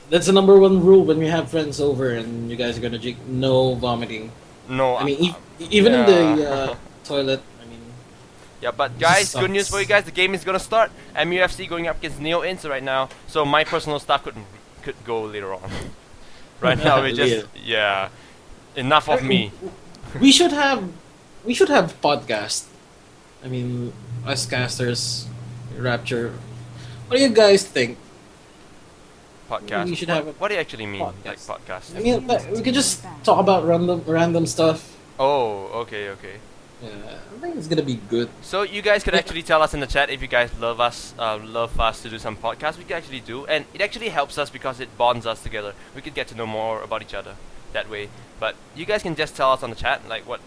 that's the number one rule when we have friends over and you guys are gonna drink. No vomiting. No, I mean, even in the yeah. toilet. I mean, Yeah, but it just guys, good news for you sucks. guys. The game is gonna start. MUFC going up against Neo-Int right now. So my personal stuff could go later on. Right now we just yeah. Enough of me. We should have podcast. I mean, us casters, Rapture. What do you guys think? Podcast. We should have a What do you actually mean, podcast. like podcast? I mean, like, we could just talk about random stuff. Oh, okay. Yeah, I think it's gonna be good. So you guys could actually tell us in the chat if you guys love us to do some podcasts. We can actually do, and it actually helps us because it bonds us together. We could get to know more about each other that way. But you guys can just tell us on the chat, like what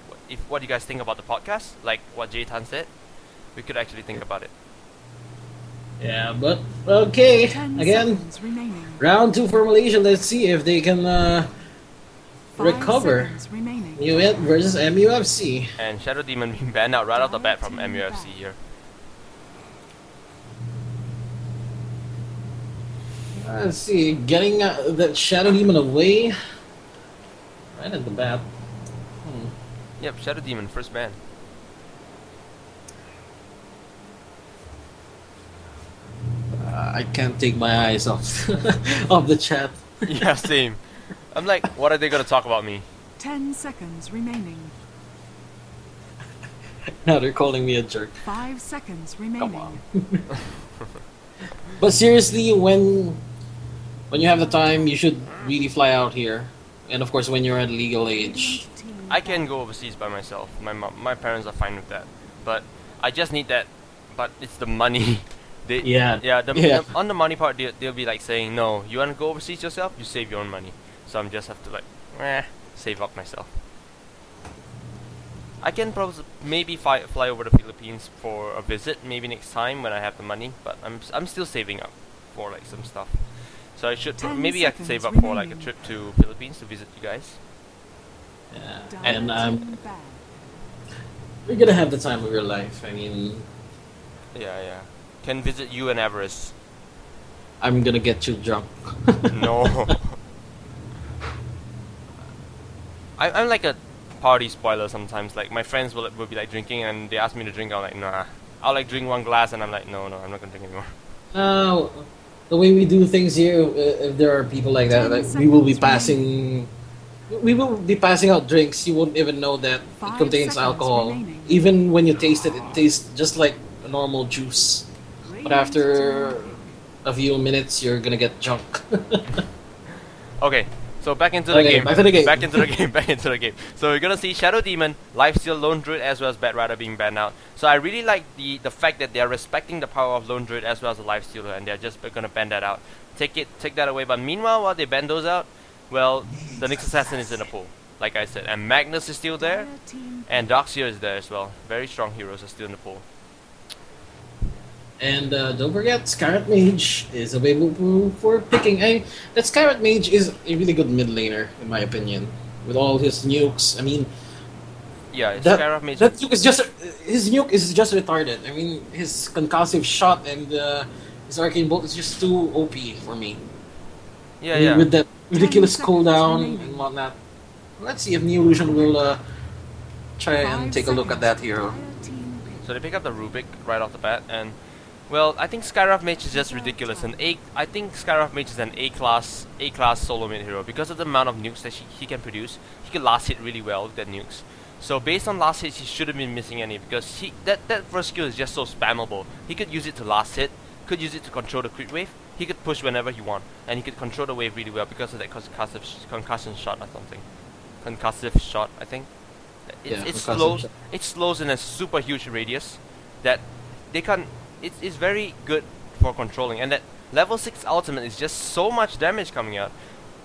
you guys think about the podcast, like what Jtan said. We could actually think about it. Yeah, but okay. 10 Again, seconds remaining. round 2 for Malaysia. Let's see if they can 5 recover. seconds remaining. Neo-Int versus MUFC. And Shadow Demon being banned out right off the bat from MUFC here. Let's see, getting that Shadow Demon away. Right at the bat. Yep, Shadow Demon first ban. I can't take my eyes off of the chat. Yeah, same. I'm like, what are they gonna talk about me? 10 seconds remaining. Now they're calling me a jerk. 5 seconds remaining. Come on. But seriously, when you have the time, you should really fly out here. And of course, when you're at legal age. I can go overseas by myself. My parents are fine with that. But I just need that. But it's the money. On the money part, they'll be like saying, no, you want to go overseas yourself? You save your own money. So I'm just have to like, save up myself. I can probably maybe fly over the Philippines for a visit, maybe next time when I have the money. But I'm still saving up for like some stuff. So I should maybe I can save up for like a trip to Philippines to visit you guys. Yeah. And you're gonna have the time of your life. I mean, yeah. Can visit you and Everest. I'm gonna get you drunk. No. I'm like a party spoiler sometimes. Like my friends will be like drinking and they ask me to drink. I'm like, nah. I'll like drink one glass and I'm like, no, I'm not gonna drink anymore. No, the way we do things here, if there are people like that, like, we will be passing out drinks. You won't even know that it contains alcohol. Even when you taste it, it tastes just like a normal juice. But after a few minutes, you're gonna get drunk. Okay, so back into the game. Back to the game. Back into the game. So we're gonna see Shadow Demon, Lifesteal, Lone Druid, as well as Bat Rider being banned out. So I really like the fact that they are respecting the power of Lone Druid as well as the Lifestealer, and they're just gonna ban that out. Take that away. But meanwhile, while they ban those out, well, the Nyx Assassin is in the pool, like I said, and Magnus is still there, and Darkseer is there as well. Very strong heroes are still in the pool. And don't forget, Scarlet Mage is available for picking. That Scarlet Mage is a really good mid laner, in my opinion. With all his nukes, I mean, yeah, that nuke is just his nuke is just retarded. I mean, his concussive shot and his arcane bolt is just too OP for me. Yeah. With that ridiculous cooldown and whatnot. Let's see if Neolution will try and take a look at that hero. So they pick up the Rubik right off the bat, and well, I think Skywrath Mage is just ridiculous. I think Skywrath Mage is an A-class solo mid hero because of the amount of nukes that he can produce. He can last hit really well with that nukes. So based on last hits, he shouldn't be missing any because that first skill is just so spammable. He could use it to last hit, could use it to control the crit wave. He could push whenever he wants, and he could control the wave really well because of that concussion shot or something. Concussive shot, I think. It slows in a super huge radius that they can't. It's very good for controlling, and that level 6 ultimate is just so much damage coming out.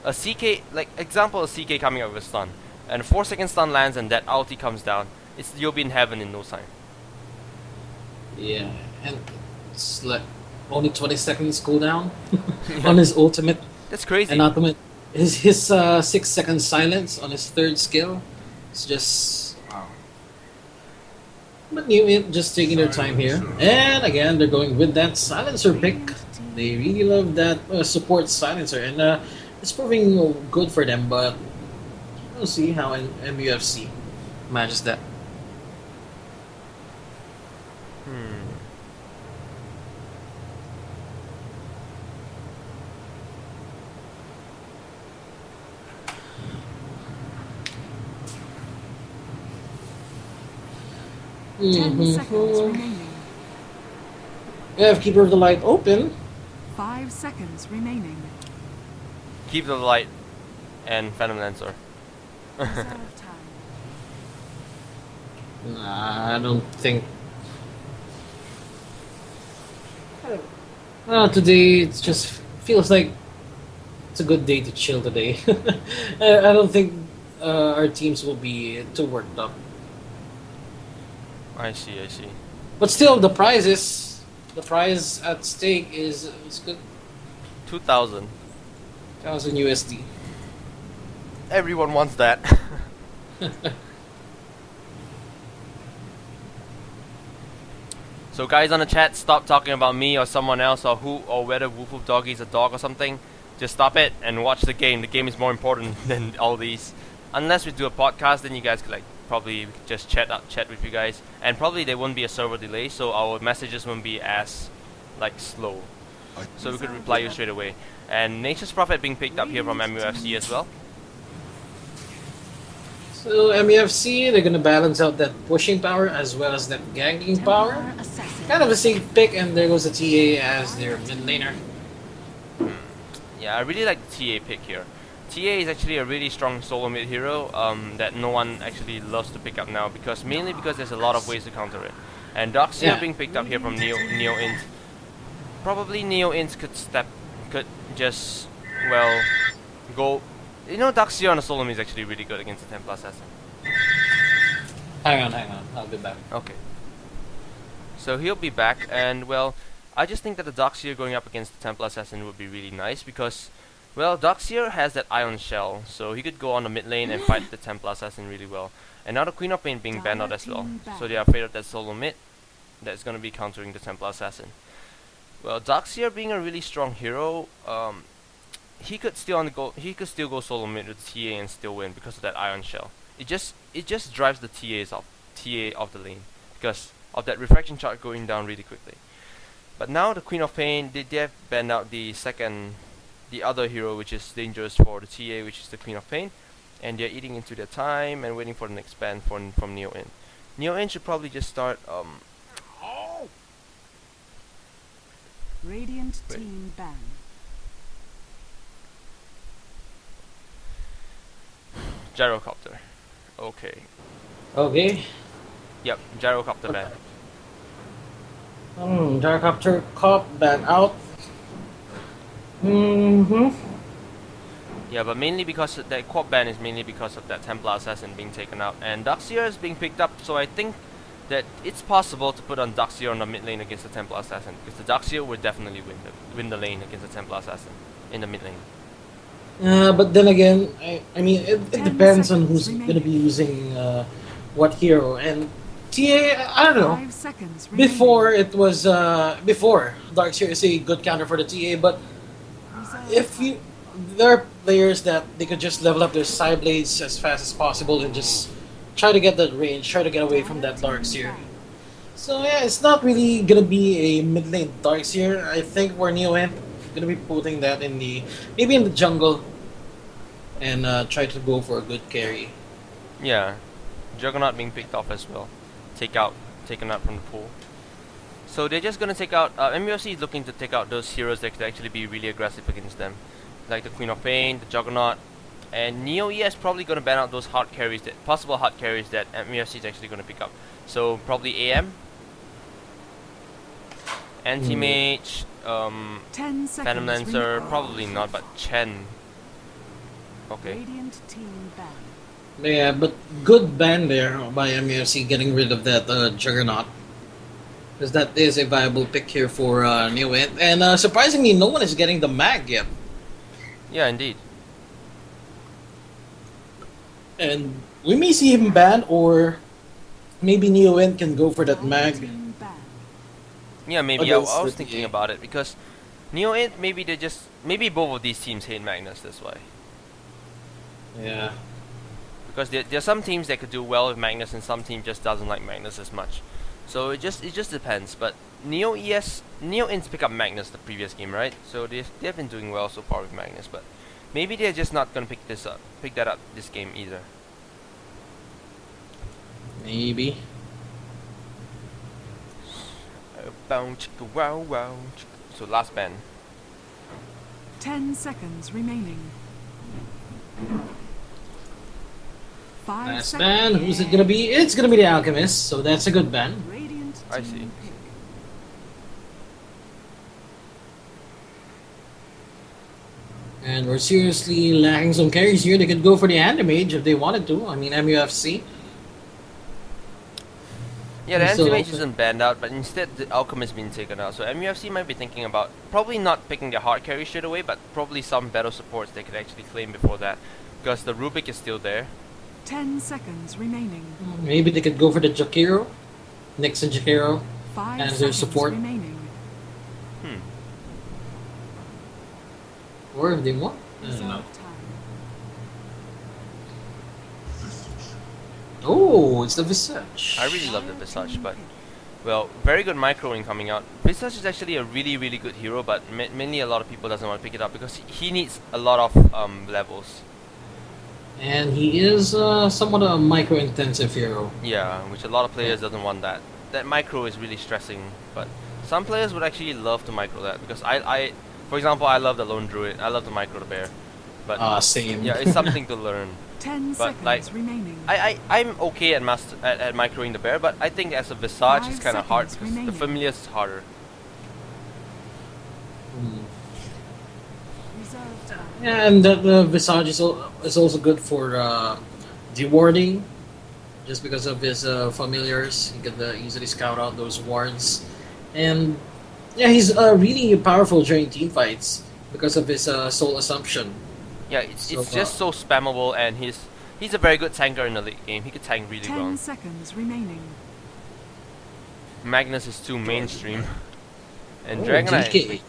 A CK, like example, a CK coming out with a stun, and a 4-second stun lands, and that ulti comes down. You'll be in heaven in no time. Yeah, and it's like only 20 seconds cooldown on his ultimate. That's crazy. And ultimate, his 6-second silence on his third skill. It's just wow. But Neo-Int just taking their time here, and again they're going with that silencer pick. They really love that support silencer, and it's proving good for them. But we'll see how MUFC manages that. Hmm. Ten seconds remaining. We have Keeper of the Light open. 5 seconds remaining. Keep the light and Phantom Lancer. Reserve time. Nah, I don't think. Today it just feels like it's a good day to chill today. I don't think our teams will be too worked up. I see, I see. But still, the prize at stake is good. 2,000. 1,000 USD. Everyone wants that. So guys on the chat, stop talking about me or someone else or who or whether Woof Woof Doggy is a dog or something. Just stop it and watch the game. The game is more important than all these. Unless we do a podcast, then you guys could probably just chat with you guys, and probably there won't be a server delay, so our messages won't be as slow. So we could reply you straight away. And Nature's Prophet being picked up here from MUFC as well. So MUFC, they're gonna balance out that pushing power as well as that ganking power. Kind of a safe pick, and there goes the TA as their mid laner. Yeah, I really like the TA pick here. TA is actually a really strong solo mid hero that no one actually loves to pick up now, mainly because there's a lot of ways to counter it. And Doxia being picked up here from Neo.Int. Probably Neo.Int could just, well, go. You know, Doxia on a solo mid is actually really good against the Templar Assassin. Hang on, I'll be back. Okay. So he'll be back, and well, I just think that the Doxia going up against the Templar Assassin would be really nice because, well, Doxier has that Ion Shell, so he could go on the mid lane and fight the Templar Assassin really well. And now the Queen of Pain being banned out as well, so they are afraid of that solo mid that's going to be countering the Templar Assassin. Well, Doxier being a really strong hero, he could still go solo mid with TA and still win because of that Ion Shell. It just drives the TA off the lane because of that refraction chart going down really quickly. But now the Queen of Pain, they have banned out the other hero which is dangerous for the TA, which is the Queen of Pain, and they're eating into their time and waiting for the next ban from Neo.Int. Neo.Int should probably just start Radiant team ban. Gyrocopter. Okay. Okay. Yep, Gyrocopter ban. Gyrocopter cop ban out. Yeah, but mainly because that quad ban is mainly because of that Templar Assassin being taken out, and Doxier is being picked up. So I think that it's possible to put on Doxier on the mid lane against the Templar Assassin, because the Doxier would definitely win the lane against the Templar Assassin in the mid lane. But then again, I mean, it depends on who's going to be using what hero. And TA, I don't know. 5 seconds Before it was before Darkseer is a good counter for the TA, but if there are players that they could just level up their side blades as fast as possible and just try to get that range, try to get away from that Darkseer. So yeah, it's not really gonna be a mid lane Darkseer. I think for Neo.Int, gonna be putting that in maybe in the jungle and try to go for a good carry. Yeah, Juggernaut being picked off as well, taken out from the pool. So they're just gonna take out. MUFC is looking to take out those heroes that could actually be really aggressive against them, like the Queen of Pain, the Juggernaut, and Neo.E is probably gonna ban out those possible hard carries that MUFC is actually gonna pick up. So probably AM, Anti-Mage, 10 seconds Phantom Lancer, probably not, but Chen. Okay. Radiant team ban. Yeah, but good ban there by MUFC getting rid of that Juggernaut. Because that is a viable pick here for Neo.Int. And surprisingly, no one is getting the mag yet. Yeah, indeed. And we may see him ban, or maybe Neo.Int can go for that mag. Yeah, maybe I was thinking about it, because Neo.Int, maybe both of these teams hate Magnus, that's why. Yeah. Because there are some teams that could do well with Magnus and some team just doesn't like Magnus as much. So it just depends. But Neo.Int pick up Magnus the previous game, right? So they've been doing well so far with Magnus, but maybe they're just not gonna pick that up this game either. Maybe. So last ban. 10 seconds remaining. 5 Last seconds. ban. Who's it gonna be? It's gonna be the Alchemist. So that's a good ban. Radiant I team see. pick. And we're seriously lacking some carries here. They could go for the Anti-Mage if they wanted to. I mean, MUFC. Yeah, the He's still Anti-Mage open. isn't banned out, but instead the Alchemist being taken out. So MUFC might be thinking about probably not picking their hard carry straight away, but probably some battle supports they could actually claim before that. Because the Rubik is still there. 10 seconds remaining. Maybe they could go for the Jakiro. Nixon Jakiro. 5 And their seconds support. remaining. Or if they want. I don't know. Reserve time. Oh, it's the Visage. I really love the Visage, but well, very good microing coming out. Visage is actually a really good hero, but mainly a lot of people doesn't want to pick it up because he needs a lot of levels. And he is somewhat a micro-intensive hero. Yeah, which a lot of players doesn't want that. That micro is really stressing, but some players would actually love to micro that because for example, I love the Lone Druid. I love to micro the bear, but Same. yeah, it's something to learn. 10 But, seconds like, remaining. I'm okay at microing the bear, but I think as a Visage 5 it's kind of hard seconds because the remaining. familiar is harder. Reserve time. Yeah, and the Visage is also good for dewarding. Just because of his familiars, he can easily scout out those wards. And yeah, he's really powerful during team fights because of his soul assumption. Yeah, it's So, just so spammable, and he's a very good tanker in the late game. He could tank really 10 well. seconds remaining. Magnus is too mainstream. And Oh, Dragonite. DK.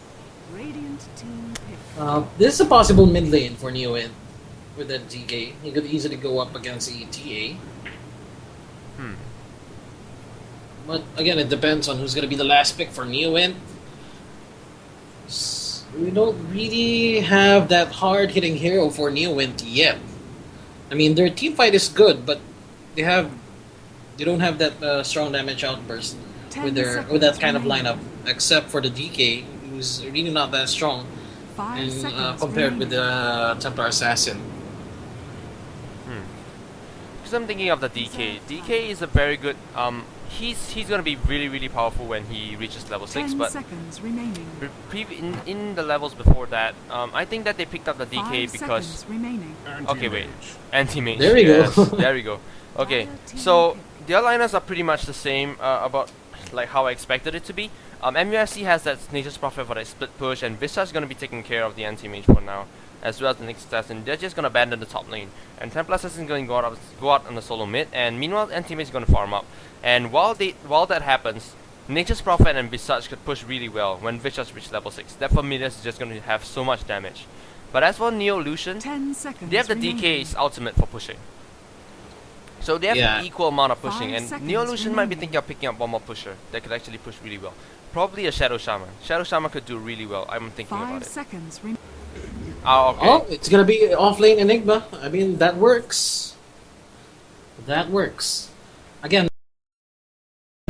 Radiant team pick. This is a possible mid lane for Neo.Int with that DK. He could easily go up against ETA. But again, it depends on who's going to be the last pick for Neo.Int. We don't really have that hard-hitting hero for Neo.Int yet. I mean, their team fight is good, but they don't have that strong damage outburst 10 with seconds that kind of remaining. lineup, except for the DK, who's really not that strong 5 and, seconds compared with remaining. the Templar Assassin. Because I'm thinking of the DK. DK is a very good. He's gonna be really powerful when he reaches level 6. 10 But seconds remaining. in the levels before that, I think that they picked up the 5 DK because. seconds remaining. Okay, wait. Anti-mage. There we go. Yes, there we go. Okay, so their lineups are pretty much the same about like how I expected it to be. MUFC has that Nature's Prophet for that split push, and Visage is going to be taking care of the anti-mage for now, as well as the next assassin. They're just going to abandon the top lane, and Templar Assassin is going to go out on the solo mid, and meanwhile anti-mage is going to farm up. And while that happens, Nature's Prophet and Visage could push really well when Visage reaches level 6. That familiar is just going to have so much damage. But as for Neolution, 10 seconds they have the remaining. DK's ultimate for pushing. So they have Yeah. an equal amount of pushing, 5 and seconds Neolution might be remaining. thinking of picking up one more pusher that could actually push really well. Probably a Shadow Shaman. Shadow Shaman could do really well. I'm thinking 5 about it. seconds remaining. Oh, okay. Oh, it's gonna be off lane Enigma. I mean, that works. That works. Again,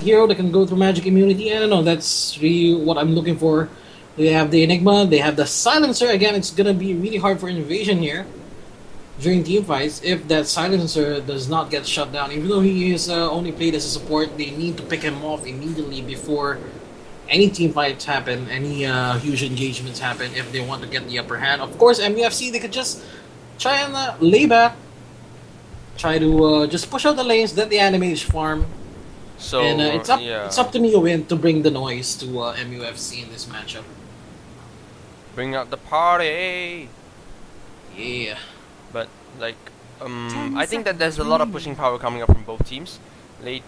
hero that can go through magic immunity. I don't know. That's really what I'm looking for. They have the Enigma. They have the Silencer. Again, it's gonna be really hard for Invasion here during team fights if that Silencer does not get shut down. Even though he is only played as a support, they need to pick him off immediately before any team fights happen, any huge engagements happen if they want to get the upper hand. Of course, MUFC, they could just try and lay back, try to just push out the lanes, let the Animage farm, So and yeah. it's up to Neo.Int to bring the noise to MUFC in this matchup. Bring out the party. Yeah. But like, 10 I think that seconds there's a lot of remaining. pushing power coming up from both teams. Late,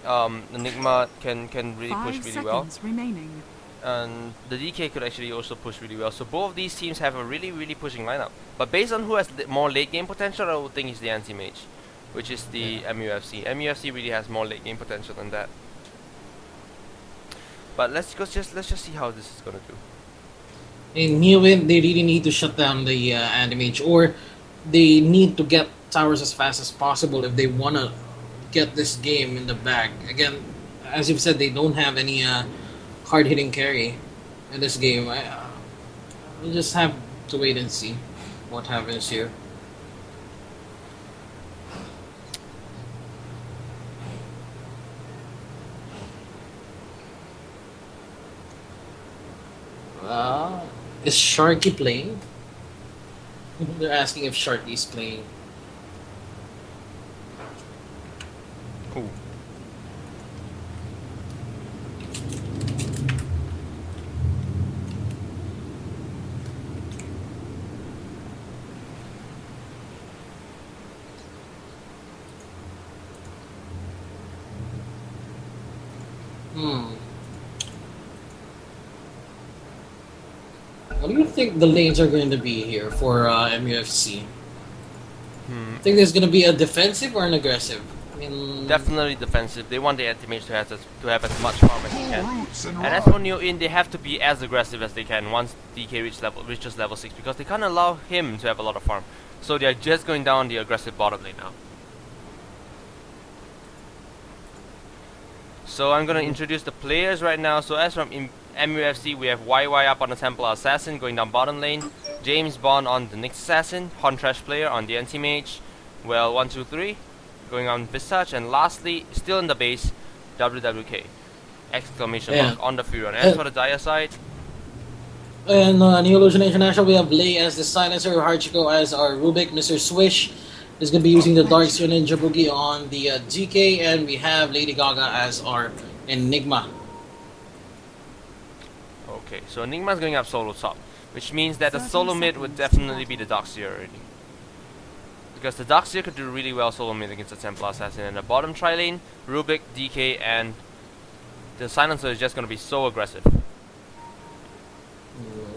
Enigma can really 5 push really well. seconds remaining. And the DK could actually also push really well. So both of these teams have a really pushing lineup. But based on who has more late game potential, I would think it's the anti-mage, which is the MUFC. MUFC really has more late game potential than that. But let's just see how this is gonna do. In Neowin, they really need to shut down the anti-mage, or they need to get towers as fast as possible if they wanna get this game in the bag. Again, as you've said, they don't have any hard-hitting carry in this game. We'll just have to wait and see what happens here. Is Sharky playing? They're asking if Sharky's playing. Ooh. What do you think the lanes are going to be here for MUFC? Think there's going to be a defensive or an aggressive? I mean, Definitely defensive. They want the anti-mage to have as much farm as they can. And as for Neoin, they have to be as aggressive as they can once DK reaches level 6, because they can't allow him to have a lot of farm. So they are just going down the aggressive bottom lane now. So I'm gonna introduce the players right now. So as from MUFC, we have YY up on the Templar Assassin going down bottom lane, James Bond on the Nyx Assassin, Huntrash player on the anti-mage, well 1, 2, 3 going on Visage, and lastly, still in the base, WWK exclamation mark on the Furion. As for the Dire side, and Neolution.International, we have Lei as the Silencer, Hachiko as our Rubik, Mr. Swish is going to be using the Darkseer Ninja Boogie on the GK, and we have Lady Gaga as our Enigma. okay, so Enigma's going up solo top, which means that the solo mid would definitely be the Darkseer already. Because the Darkseer could do really well solo mid against the Templar Assassin. And the bottom tri lane, Rubik, DK, and the Silencer is just going to be so aggressive.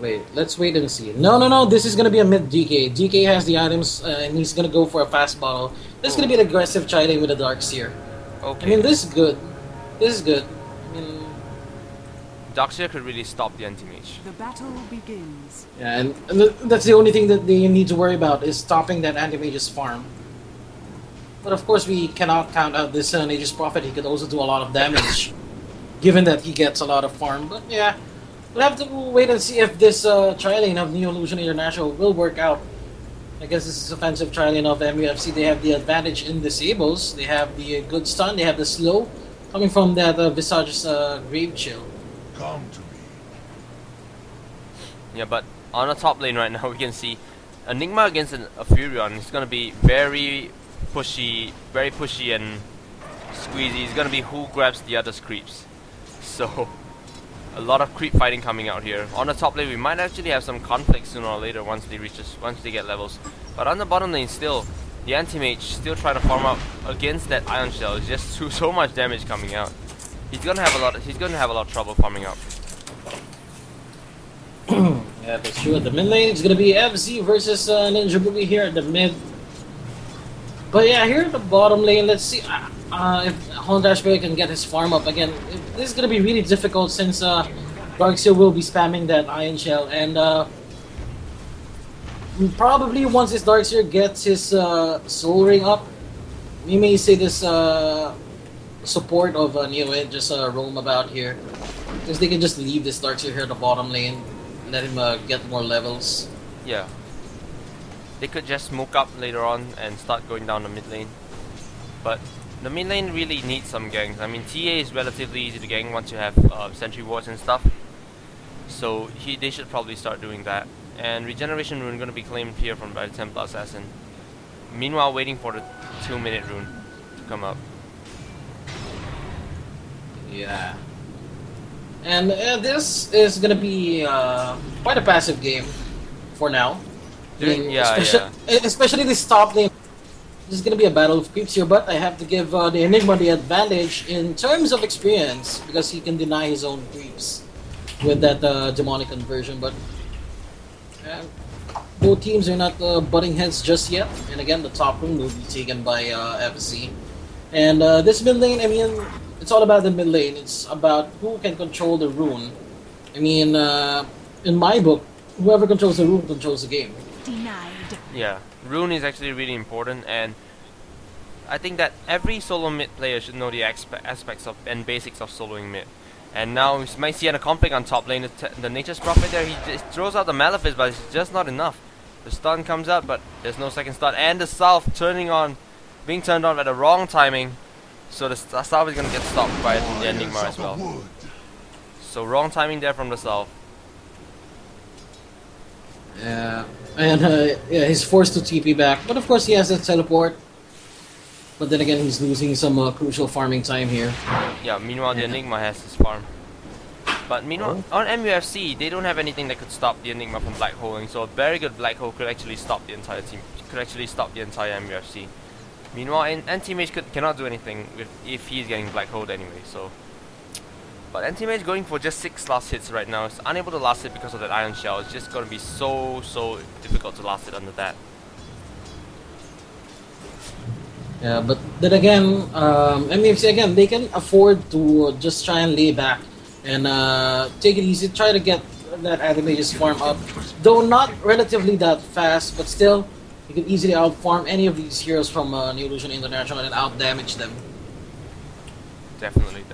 Wait, let's wait and see. No, this is going to be a mid DK. DK has the items, and he's going to go for a fast bottle. This is going to be an aggressive tri lane with the Darkseer. Okay. I mean, this is good. This is good. I mean, Darkseer could really stop the anti-mage. The battle begins. yeah, and that's the only thing that they need to worry about, is stopping that anti-mage's farm. But of course, we cannot count out this Nature's Prophet. He could also do a lot of damage, given that he gets a lot of farm. But yeah, we'll have to wait and see if this tri-lane of Neolution International will work out. I guess this is offensive tri-lane of MUFC. They have the advantage in disables. They have the good stun. They have the slow coming from that Visage's Grave Chill. Come to me. Yeah, but on the top lane right now, we can see Enigma against a Furion. It's going to be very pushy and squeezy. It's going to be who grabs the other's creeps. So, a lot of creep fighting coming out here. On the top lane, we might actually have some conflict sooner or later once they get levels. But on the bottom lane, still, the anti-mage still trying to farm up against that Ion Shell. It's just so much damage coming out. He's gonna have a lot of trouble farming up. Yeah, that's true. At the mid lane, it's gonna be FZ versus Ninja Boogie here at the mid. But yeah, here at the bottom lane, let's see if Huntrash can get his farm up again. This is gonna be really difficult since Darkseer will be spamming that Ion Shell, and probably once this Darkseer gets his Soul Ring up, we may see this support of Neoid just roam about here, because they can just leave this Darkseer here at the bottom lane, let him get more levels. Yeah. They could just smoke up later on and start going down the mid lane. But the mid lane really needs some ganks. I mean, TA is relatively easy to gank once you have sentry wards and stuff. So they should probably start doing that. And Regeneration Rune going to be claimed here from by the Templar Assassin. Meanwhile, waiting for the 2-minute rune to come up. Yeah. And this is gonna be quite a passive game for now. I mean, especially this top lane. This is gonna be a battle of creeps here, but I have to give the Enigma the advantage in terms of experience because he can deny his own creeps. with that demonic conversion, but uh, both teams are not butting heads just yet. And again, the top room will be taken by FC. And this mid lane, I mean, it's all about the mid lane. It's about who can control the rune. I mean, in my book, whoever controls the rune controls the game. Denied. Yeah, rune is actually really important, and I think that every solo mid player should know the aspects of and basics of soloing mid. And now we might see a conflict on top lane. The Nature's Prophet there, he just throws out the Malefice, but it's just not enough. The stun comes out, but there's no second stun, and the Salve being turned on at the wrong timing. So the Salve is gonna get stopped by the Enigma as well. So wrong timing there from the Salve. Yeah, and yeah, he's forced to TP back, but of course he has a teleport. But then again, he's losing some crucial farming time here. Yeah, meanwhile the Enigma has his farm. But meanwhile, on MUFC, they don't have anything that could stop the Enigma from black holing, so a very good black hole could actually stop the entire team, could actually stop the entire MUFC. Meanwhile, Anti-Mage cannot do anything if he's getting black holed anyway, so... But Anti-Mage going for just 6 last hits right now, is unable to last hit because of that Iron Shell. It's just going to be so difficult to last it under that. Yeah, but then again, MFC again, they can afford to just try and lay back and take it easy, try to get that Anti-Mage's farm up. Though not relatively that fast, but still, you can easily outfarm any of these heroes from Neolution.International and out-damage them. Definitely.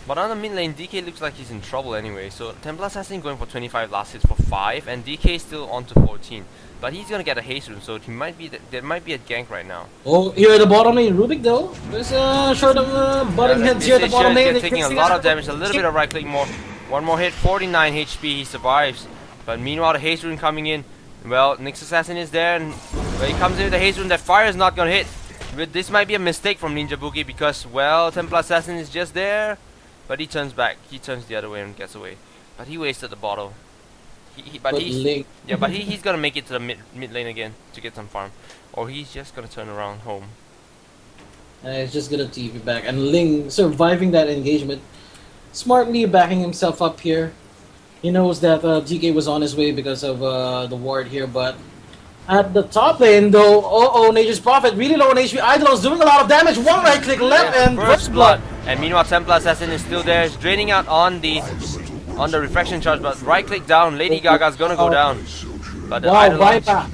But on the mid lane, DK looks like he's in trouble anyway. So Templar Assassin going for 25 last hits for 5, and DK still on to 14. But he's gonna get a haste rune, so he might be there might be a gank right now. Oh, here at the bottom lane, Rubik though. There's a short of butting heads here at the bottom lane. Taking a lot of damage, a little bit of right click more. One more hit, 49 HP, he survives. But meanwhile, the haste rune coming in. Well, Nyx Assassin is there, and when he comes in with the haste rune, that fire is not gonna hit. But this might be a mistake from Ninja Boogie because, well, Templar Assassin is just there. But he turns back. He turns the other way and gets away. But he wasted the bottle. But he's gonna make it to the mid lane again to get some farm, or he's just gonna turn around home. He's just gonna TP back, and Ling surviving that engagement, smartly backing himself up here. He knows that DK was on his way because of the ward here, but at the top lane though, Nature's Prophet really low on HP. Idol's doing a lot of damage. One right click left, and first blood. And meanwhile, Templar Assassin is still there. It's draining out on the refraction charge, but right click down. Lady Gaga's gonna go down. But wow, buyback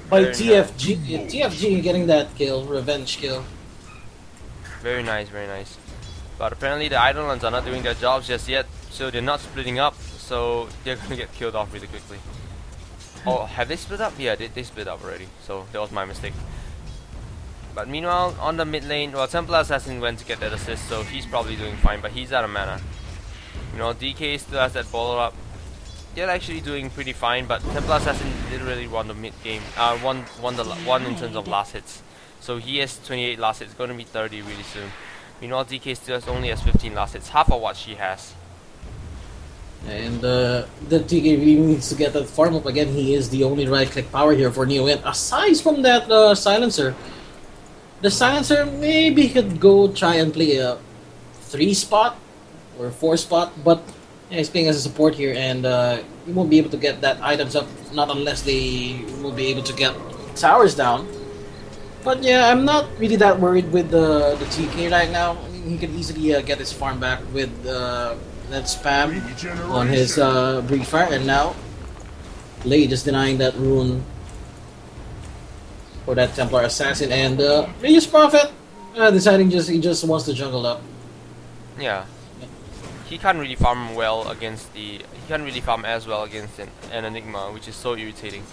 by TFG. TFG getting that kill, revenge kill. Very nice. But apparently the Eidolons are not doing their jobs just yet, so they're not splitting up. So they're gonna get killed off really quickly. Oh, have they split up? Yeah, they split up already. So that was my mistake. But meanwhile, on the mid lane, well, Templar Assassin went to get that assist, so he's probably doing fine, but he's out of mana. You know, DK still has that ball up. They're actually doing pretty fine, but Templar Assassin literally won the mid game. Won in terms of last hits. So he has 28 last hits, going to be 30 really soon. Meanwhile, DK still only has 15 last hits, half of what she has. And the DK really needs to get that farm up again. He is the only right-click power here for Neo. And aside from that silencer, the silencer maybe could go try and play a 3-spot or 4-spot, but yeah, he's playing as a support here, and he won't be able to get that items up, not unless they will be able to get towers down. But yeah, I'm not really that worried with the TK right now. I mean, he can easily get his farm back with that spam on his Breed Fire, and now Lei just denying that rune for that Templar Assassin, and Nature's Prophet deciding he just wants to jungle up. Yeah. He can't really farm well against he can't really farm as well against an Enigma, which is so irritating.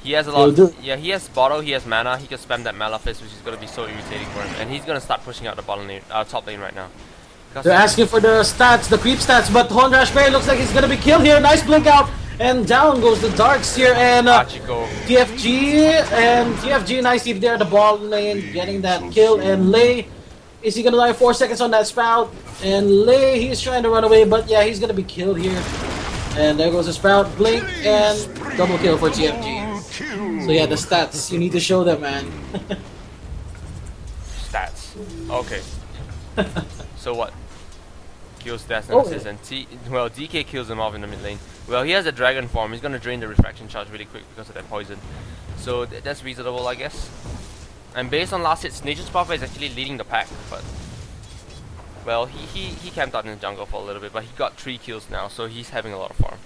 He has a lot. Yeah, he has bottle, he has mana. He can spam that Malefice, which is gonna be so irritating for him. And he's gonna start pushing out the bottom lane, top lane right now. They're asking for the stats, the creep stats, but Hondrash Bear looks like he's gonna be killed here. Nice blink out, and down goes the Darks here, and TFG nice deep there at the ball lane, getting that kill, and Lei, is he gonna die 4 seconds on that Sprout? And Lei, he's trying to run away, but yeah, he's gonna be killed here. And there goes the Sprout, blink, and double kill for TFG. So yeah, the stats, you need to show them, man. Stats. Okay. So what? kills Stats Oh. and assists, and well, DK kills him off in the mid lane. Well, he has a dragon form. He's gonna drain the refraction charge really quick because of that poison. So that's reasonable, I guess. And based on last hits, Nature's Prophet is actually leading the pack, but well, he camped out in the jungle for a little bit, but he got 3 kills now, so he's having a lot of farm.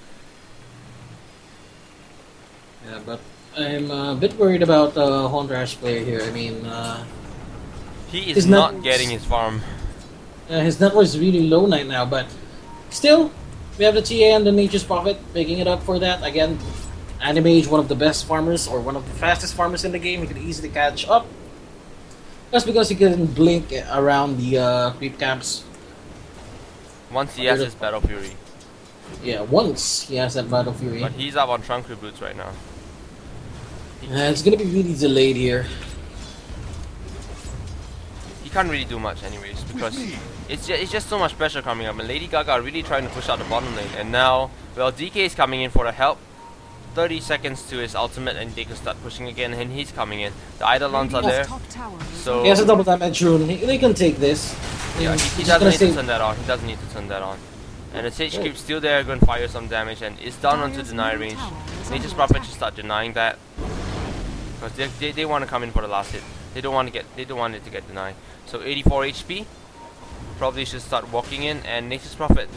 Yeah, but I'm a bit worried about Hondrash player here. I mean, he is not getting his farm. his net was really low right now, but still, we have the TA and the Nature's Prophet making it up for that. Again, Animage, one of the best farmers, or one of the fastest farmers in the game. He could easily catch up. That's because he can blink around the creep camps. Once he has his Battle Fury. Yeah, once he has that Battle Fury. But he's up on Trunk Reboots right now. It's gonna be really delayed here. He can't really do much anyways, because it's just so much pressure coming up, and Lady Gaga are really trying to push out the bottom lane, and now, well, DK is coming in for the help. 30 seconds to his ultimate and they can start pushing again, and he's coming in. The Eidolons are there, so he has a double damage rune. They can take this. yeah, he doesn't need to turn that on. He doesn't need to turn that on. And the Sage Creep's still there, going to fire some damage, and it's down onto deny range. Nature's Prophet should start denying that, because they want to come in for the last hit. They don't want it to get denied. So 84 HP, probably should start walking in, and Nature's Prophet,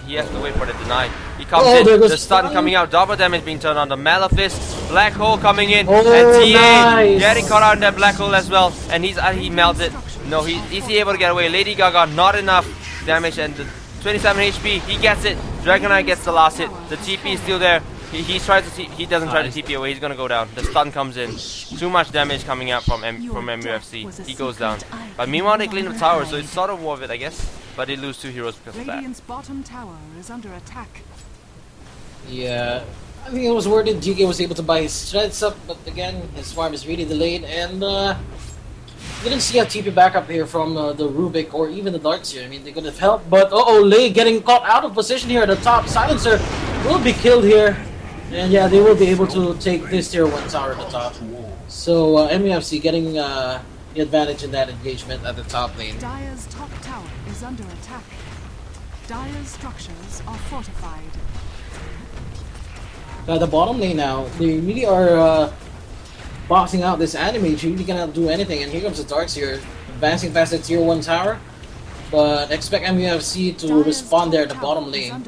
he has to wait for the deny. He comes in, the stun coming out, double damage being turned on, the Malefice, Black Hole coming in, and TA getting caught out in that Black Hole as well, and he melted. No, is he able to get away? Lady Gaga, not enough damage, and the 27 HP, he gets it. Dragonite gets the last hit. The TP is still there. He doesn't try to TP away. He's gonna go down. The stun comes in. Too much damage coming out from MUFC. He goes down. But meanwhile, they clean the tower, so it's sort of worth it, I guess. But they lose 2 heroes because of that. Radiant's bottom tower is under attack. Yeah, I think it was worth it. GK was able to buy his shreds up, but again, his farm is really delayed, and didn't see a TP backup here from the Rubik or even the Darts here. I mean, they could have helped, but Lei getting caught out of position here at the top. Silencer will be killed here, and yeah, they will be able to take this tier 1 tower at the top. So MUFC getting the advantage in that engagement at the top lane. Dire's top tower is under attack. Dire's structures are fortified. The bottom lane now, they really are boxing out this Animage. He really cannot do anything, and here comes the Darks here, advancing past the tier 1 tower. But expect MUFC to respond there at the bottom lane.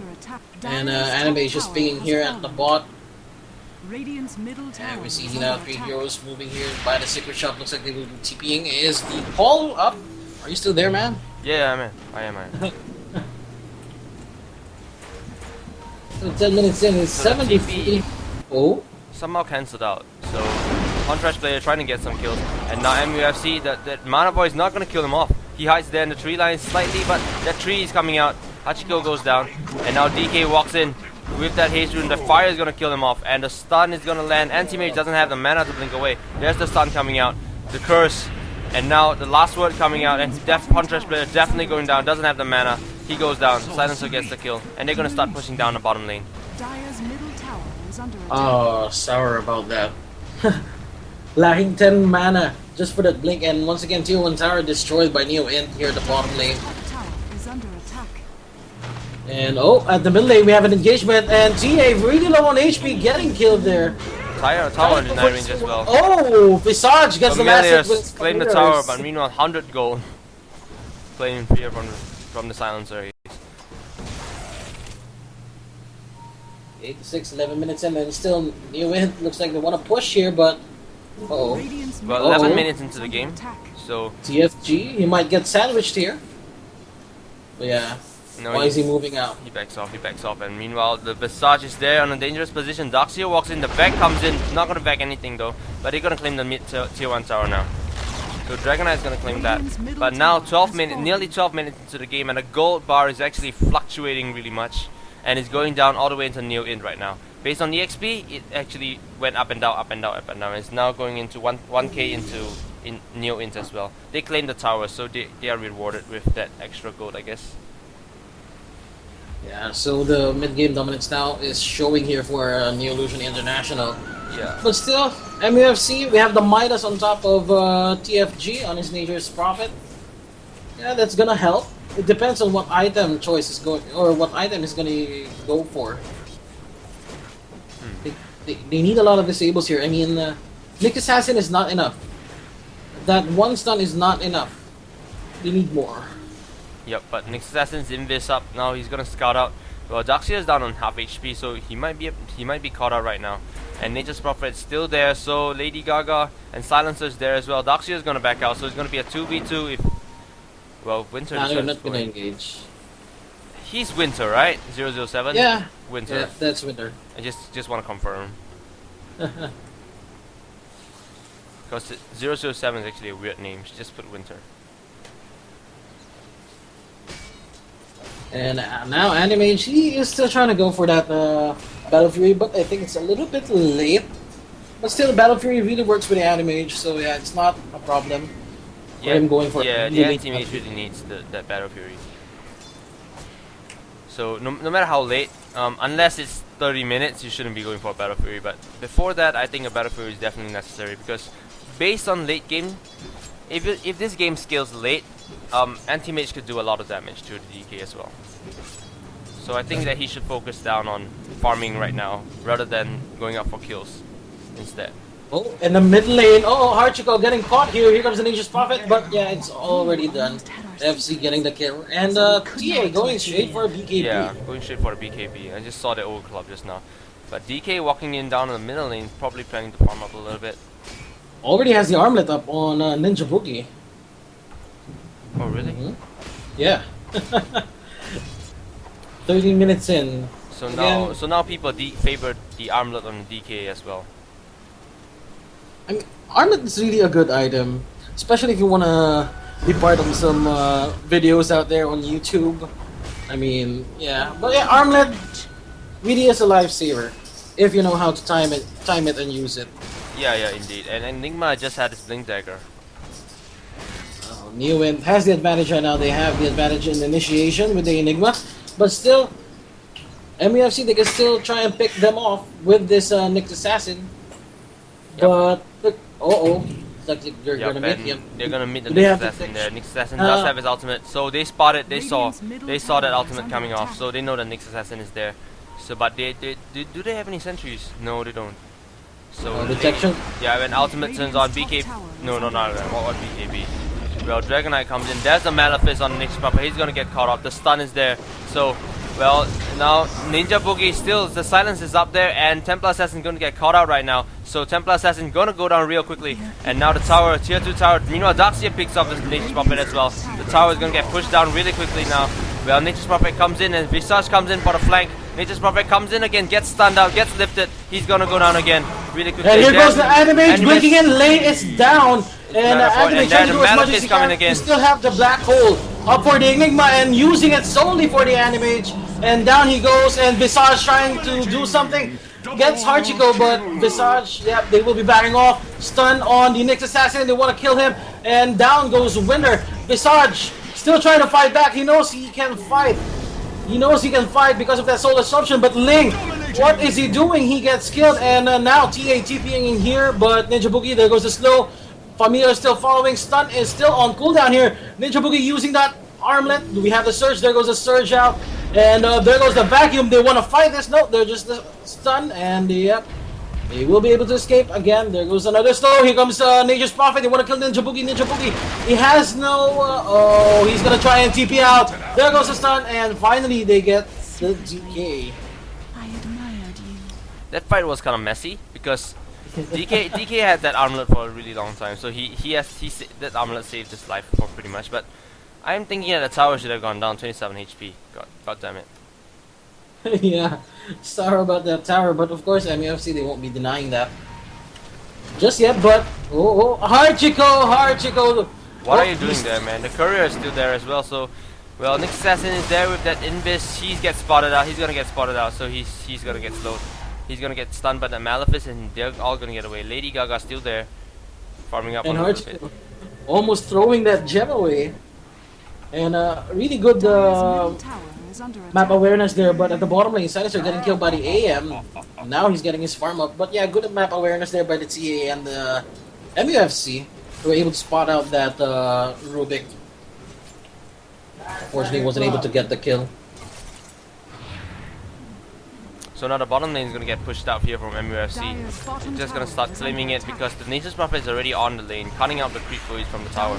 And Animage just pinging here at the bot. Radiant's middle tower. And we see now 3 heroes moving here by the secret shop. Looks like they will be TPing. Is the Paul up? Are you still there, man? Yeah, I'm in. I am. So 10 minutes in, it's 73. Oh? Somehow cancelled out. So, Contrast player trying to get some kills. And now MUFC, that Mana Boy is not going to kill him off. He hides there in the tree line slightly, but that tree is coming out. Hachiko goes down. And now DK walks in with that haste rune. The fire is going to kill him off. And the stun is going to land. Anti-Mage doesn't have the mana to blink away. There's the stun coming out. The curse. And now the last word coming out. And Contrast player definitely going down. Doesn't have the mana. He goes down. Silencer gets the kill. And they're going to start pushing down the bottom lane. Dire's middle tower is under attack. Oh, sour about that. Lacking 10 mana just for that blink, and once again tier 1 tower destroyed by Neo-Int here at the bottom lane. Top tower is under attack. And at the middle lane we have an engagement, and TA really low on HP getting killed there. Tower in the range as well. Oh, Visage gets the last hit with claim the tower, but meanwhile 100 gold. Claiming fear from the Silencer. 11 minutes in, and still Neo-Int looks like they want to push here, but Radiant's well, middle 11 tower minutes is into the under game, attack. so TFG, he might get sandwiched here. But yeah, no, why is he moving out? He backs off, and meanwhile the Visage is there on a dangerous position. Darkseer walks in, the back comes in, not gonna back anything though, but they're gonna claim the mid tier 1 tower now. So Dragonite is gonna claim that. But now nearly 12 minutes into the game, and the gold bar is actually fluctuating really much, and it's going down all the way into Neo-Int right now. Based on the XP, it actually went up and down, up and down, up and down. It's now going into 1k into Neo-Int as well. They claim the tower, so they are rewarded with that extra gold, I guess. Yeah, so the mid-game dominance now is showing here for Neolution.International. Yeah. But still, MUFC, we have the Midas on top of TFG on his Nature's Prophet. Yeah, that's gonna help. it depends on what item choice is going, or what item is gonna go for. They need a lot of disables here. I mean, Nick Assassin is not enough. That one stun is not enough. They need more. Yep, but Nyx Assassin's invis up now. He's gonna scout out. Well, Daxia is down on half HP, so he might be caught out right now. And Nature's Prophet's still there, so Lady Gaga and Silencer's there as well. Daxia is gonna back out, so it's gonna be a 2v2 if, well, Winter. They're not gonna engage. He's Winter, right? 007. Yeah. Winter. Yeah, that's Winter. I just want to confirm. Because 007 is actually a weird name. Just put Winter. And now Anime, she is still trying to go for that Battle Fury, but I think it's a little bit late. But still, Battle Fury really works with the Anime, so yeah, it's not a problem for him going for yeah, the anti-mage really needs that Battle Fury. So no matter how late, unless it's 30 minutes, you shouldn't be going for a Battle Fury. But before that, I think a Battle Fury is definitely necessary because based on late game, if this game scales late, anti-mage could do a lot of damage to the DK as well. So I think that he should focus down on farming right now rather than going up for kills instead. Oh, in the mid lane, Hachiko getting caught here. Here comes the Nature's Prophet, but yeah, it's already done. FC getting the kill. And TA going straight for a BKB. Yeah, going straight for a BKB. I just saw the old club just now. But DK walking in down in the middle lane, probably planning to farm up a little bit. Already has the armlet up on Ninja Boogie. Oh, really? Yeah. 13 minutes in. So now people favor the armlet on the DK as well. I mean, armlet is really a good item, especially if you want to be part of some videos out there on YouTube. I mean, yeah, but yeah, armlet really is a lifesaver if you know how to time it and use it. Yeah, indeed. And Enigma just had his blink dagger. Neo has the advantage right now. They have the advantage in initiation with the Enigma, but still, MUFC they can still try and pick them off with this Nyx Assassin. Yep. But look, they're gonna meet him. They're gonna meet the Nyx Assassin there. Nyx Assassin does have his ultimate, so they spotted. They saw that ultimate coming off, so they know that Nyx Assassin is there. So, but do they have any sentries? No, they don't. So detection. Yeah, when ultimate turns on, BKB. No, not that. What BKB? Well, Dragon Knight comes in. There's the Malefice on Nyx Prophet. He's gonna get caught up. The stun is there. So, well, now Ninja Boogie still. The silence is up there, and Templar Assassin gonna get caught out right now. So Templar Assassin gonna go down real quickly. And now the tower, tier 2 tower. Meanwhile, Daxia picks up the Nyx Prophet as well. The tower is gonna get pushed down really quickly now. Well, Nyx Prophet comes in, and Visage comes in for the flank. Nyx Prophet comes in again, gets stunned out, gets lifted. He's gonna go down again really quickly. And here goes the Anime blinking in. Lane is down. And Anime trying to do as much as he can. You still have the black hole up for the Enigma and using it solely for the Anime. And down he goes, and Visage trying to do something. Gets Hachiko, but Visage, yeah, they will be backing off. Stun on the Nyx Assassin, they want to kill him. And down goes Winter. Visage still trying to fight back. He knows he can fight. He knows he can fight because of that soul assumption, but Ling, what is he doing? He gets killed, and now TA TPing in here, but Ninja Boogie, there goes the slow. Familia is still following. Stun is still on cooldown here. Ninja Boogie using that armlet. Do we have the surge? There goes the surge out. And there goes the vacuum. They want to fight this. No, they're just stunned. And yep, they will be able to escape. Again, there goes another slow. Here comes Nature's Prophet. They want to kill Ninja Boogie. Ninja Boogie, he has no... oh, he's going to try and TP out. There goes the stun. And finally, they get the DK. I admired you. That fight was kind of messy because DK had that armlet for a really long time, so that armlet saved his life for pretty much. But I'm thinking that the tower should have gone down 27 HP. God damn it. Yeah, sorry about that tower, but of course MUFC they won't be denying that just yet. But Hachiko. What are you doing there, man? The courier is still there as well. So, well, Nyx Assassin is there with that invis. He gets spotted out. He's gonna get spotted out, so he's gonna get slowed. He's gonna get stunned by the Malefice, and they're all gonna get away. Lady Gaga still there, farming up and a little bit. Almost throwing that gem away. And really good map awareness there, but at the bottom lane, Silencer getting killed by the AM. Now he's getting his farm up. But yeah, good map awareness there by the TA and the MUFC. They were able to spot out that Rubik. Unfortunately, wasn't able to get the kill. So now the bottom lane is going to get pushed out here from MUFC. He's just going to start claiming it because the Nature's Prophet is already on the lane, cutting out the creep buoys from the tower.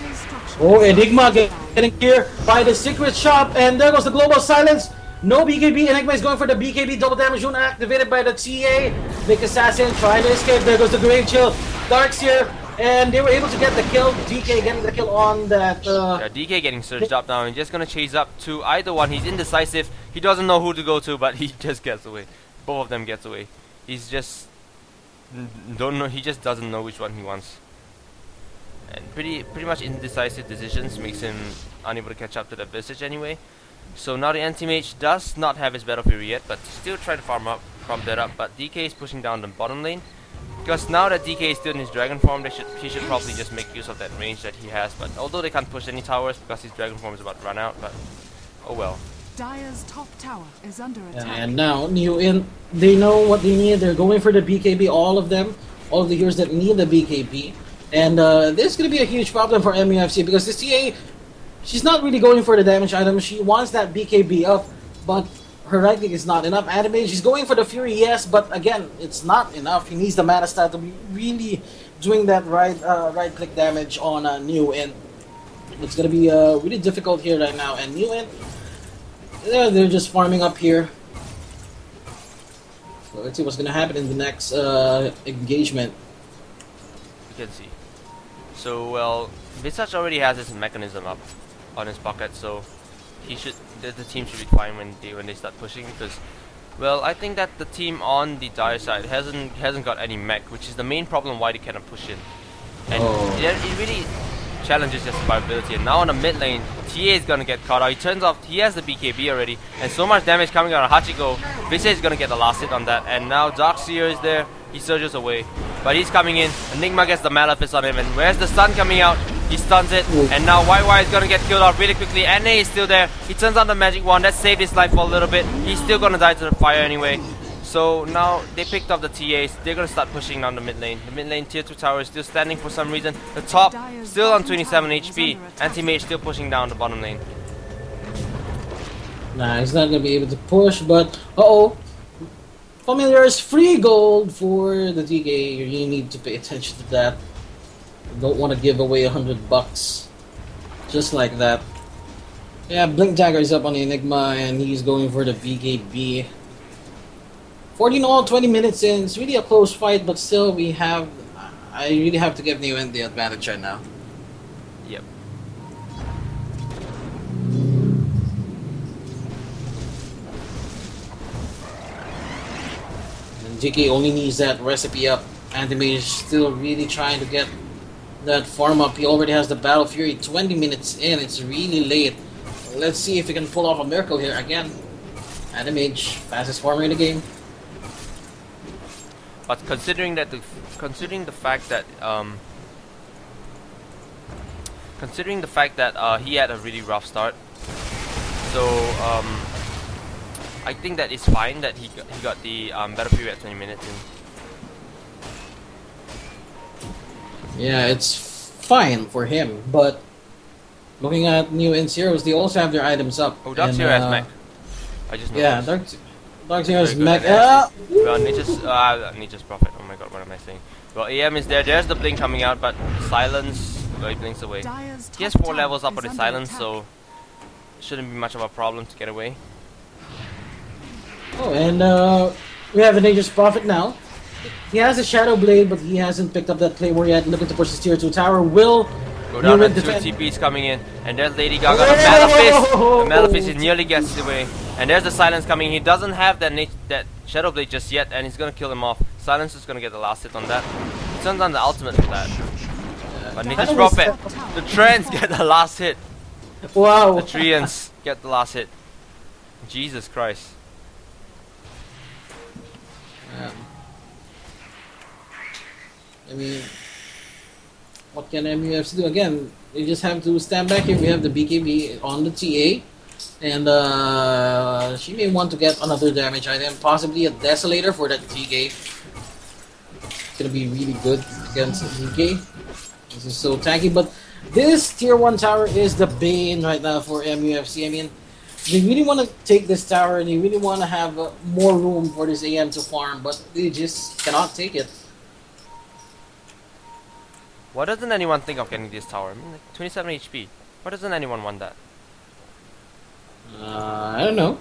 Oh, Enigma getting here by the secret shop, and there goes the global silence. No BKB. Enigma is going for the BKB. Double damage unit activated by the TA. Big Assassin trying to escape. There goes the Grave Chill. Dark's here, and they were able to get the kill. DK getting the kill on that. Yeah, DK getting surged up now and just going to chase up to either one. He's indecisive. He doesn't know who to go to, but he just gets away. Both of them gets away. He's just don't know. He just doesn't know which one he wants. And pretty much indecisive decisions makes him unable to catch up to the Visage anyway. So now the anti-mage does not have his Battle Fury yet, but still trying to farm that up. But DK is pushing down the bottom lane because now that DK is still in his dragon form, he should probably just make use of that range that he has. But although they can't push any towers because his dragon form is about to run out, but oh well. Dire's top tower is under attack. And now they know what they need. They're going for the BKB. All of them, all of the heroes that need the BKB, and this is going to be a huge problem for MUFC because this TA, she's not really going for the damage item. She wants that BKB up, but her right click is not enough. Anime, she's going for the Fury, yes, but again, it's not enough. He needs the mana stat to be really doing that right click damage on New, and it's going to be really difficult here right now. And New, they're just farming up here. So let's see what's gonna happen in the next engagement. You can see. So well, Visage already has his mechanism up on his pocket, so the team should be fine when they start pushing because, well, I think that the team on the Dire side hasn't got any mech, which is the main problem why they cannot push in. And it really challenges their survivability. And now on the mid lane, TA is gonna get caught out. He turns off. He has the BKB already, and so much damage coming out of Hachiko. Visage is gonna get the last hit on that, and now Darkseer is there. He surges away, but he's coming in. Enigma gets the Malefice on him, and where's the stun coming out? He stuns it, and now YY is gonna get killed off really quickly. NA is still there. He turns on the magic wand. That saved his life for a little bit. He's still gonna die to the fire anyway. So now they picked up the TAs. They're gonna start pushing down the mid lane. The mid lane tier 2 tower is still standing for some reason. The top still on 27 HP. Anti-mage still pushing down the bottom lane. Nah, he's not gonna be able to push, but Familiar's free gold for the DK. You really need to pay attention to that. You don't want to give away $100 just like that. Yeah, Blink Dagger is up on the Enigma, and he's going for the BKB. 14 all, 20 minutes in. It's really a close fight, but still I really have to give Neuen the advantage right now. Yep. And DK only needs that recipe up. Anti-Mage is still really trying to get that farm up. He already has the Battle Fury 20 minutes in. It's really late. Let's see if he can pull off a miracle here again. Anti-Mage, fastest farmer in the game. But considering the fact that he had a really rough start, so I think that it's fine that he got the Battle Fury at 20 minutes in. Yeah, it's fine for him, but looking at New and Zeros, they also have their items up. Oh, Darkseer has mech. I just noticed. Yeah, Darkseer has mech. Well, Nature's Prophet. Oh my god, what am I saying? Well, AM is there. There's the blink coming out, but silence. Well, he blinks away. He has 4 levels up on his silence, so it shouldn't be much of a problem to get away. Oh, and we have a Nature's Prophet now. He has a Shadow Blade, but he hasn't picked up that Claymore yet. Looking to push his tier 2 tower. Will go down and 2 TPs coming in, and there's Lady Gaga. The Malefice! The Malefice nearly gets away. And there's the silence coming. He doesn't have that Shadow Blade just yet, and he's gonna kill him off. Silence is gonna get the last hit on that. He turns on the ultimate for that. But Nature's Prophet, the Trends get the last hit. Wow. The Treants get the last hit. Jesus Christ. I mean, what can MUFC do? Again, you just have to stand back here. We have the BKB on the TA. And she may want to get another damage item, possibly a Desolator for that DK. It's gonna be really good against DK. This is so tanky, but This tier 1 tower is the bane right now for MUFC. I mean, they really want to take this tower and they really want to have more room for this AM to farm, but they just cannot take it. Why doesn't anyone think of getting this tower? I mean, like 27 HP. Why doesn't anyone want that? I don't know.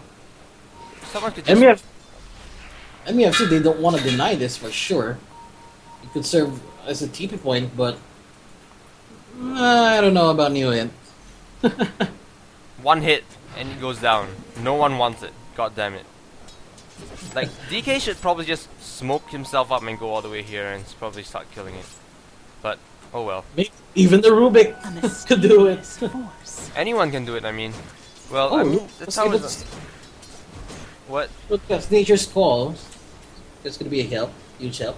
Someone could just... MUFC, they don't want to deny this for sure. It could serve as a TP point, but I don't know about Neolution. One hit and it goes down. No one wants it. God damn it. Like, DK should probably just smoke himself up and go all the way here and probably start killing it. But, oh well. Even the Rubik could do it. Anyone can do it, I mean. Well, Oh, I mean, the tower's... What? Look, that's nature's call. It's gonna be a help, huge help.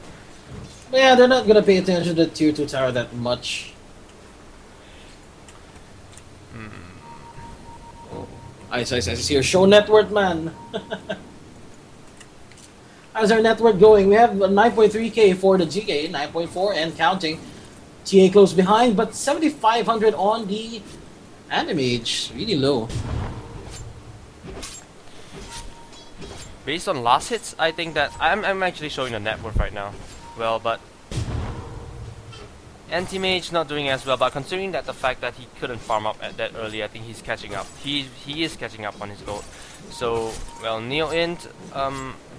But yeah, they're not gonna pay attention to the tier 2 tower that much. Oh, I see your show net worth, man. How's our net worth going? We have 9.3k for the GK, 9.4 and counting. TA close behind, but 7,500 on the Animage, really low. Based on last hits, I think that I'm actually showing the net worth right now. Well, but Anti-Mage not doing as well, but considering that the fact that he couldn't farm up at that early, I think he's catching up. He is catching up on his gold. So, well, Neolution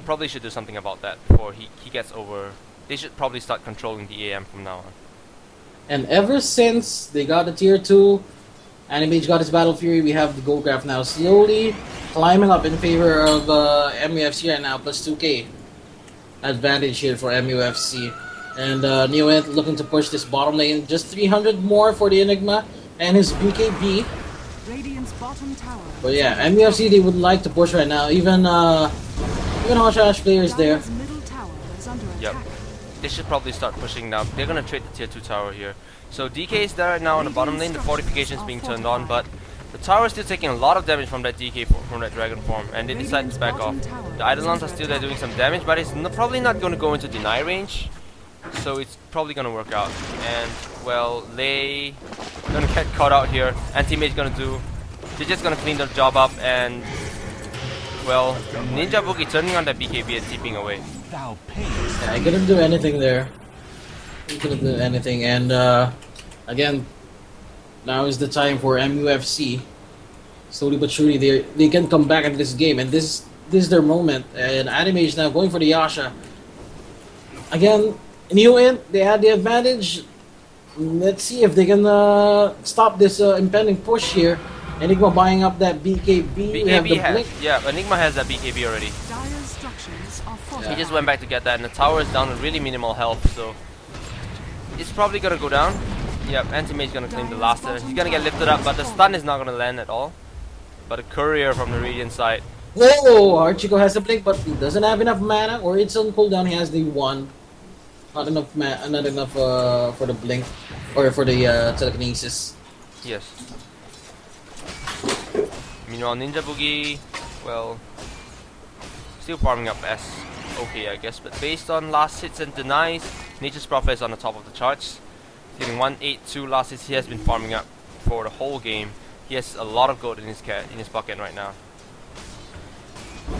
probably should do something about that before he gets over. They should probably start controlling the AM from now on. And ever since they got the tier 2, Animage got his Battle Fury, we have the gold graph now slowly climbing up in favor of MUFC right now, plus 2k advantage here for MUFC. And Neolution looking to push this bottom lane, just 300 more for the Enigma and his BKB. Radiant's bottom tower. But yeah, MUFC, they would like to push right now, even Hosh players there. Dire's middle tower is under Yep. attack. They should probably start pushing now. They're gonna trade the tier 2 tower here. So DK is there right now on the bottom lane, the fortification is being turned on, but the tower is still taking a lot of damage from that DK, from that dragon form, and they decide to back off. The Eidolons are still there doing some damage, but it's probably not going to go into deny range, so it's probably going to work out. And, well, Lei going to get caught out here. Anti-Mage going to do... They're just going to clean their job up, and, well, Ninja Boogie turning on that BKB and tipping away. Yeah, I couldn't do anything there. He couldn't do anything, and again, now is the time for MUFC. Slowly but surely, they can come back into this game, and this is their moment. And Animage now going for the Yasha. Again, Neolution, they had the advantage. Let's see if they can stop this impending push here. Enigma buying up that BKB. BKB has, yeah, Enigma has that BKB already. Dire's structures are fortified. He just went back to get that, and the tower is down to really minimal health, so it's probably gonna go down. Yep, Anti-Mage gonna claim the last. He's gonna get lifted up, but the stun is not gonna land at all. But a courier from the Radiant side. Whoa! Archico has a blink, but he doesn't have enough mana, or it's on cooldown. He has the 1. Not enough not enough for the blink, or for the telekinesis. Yes. Meanwhile, Ninja Boogie, well, still farming up S. Okay, I guess, but based on last hits and denies, Nature's Prophet is on the top of the charts. Hitting 182 last hits. He has been farming up for the whole game. He has a lot of gold in his pocket right now.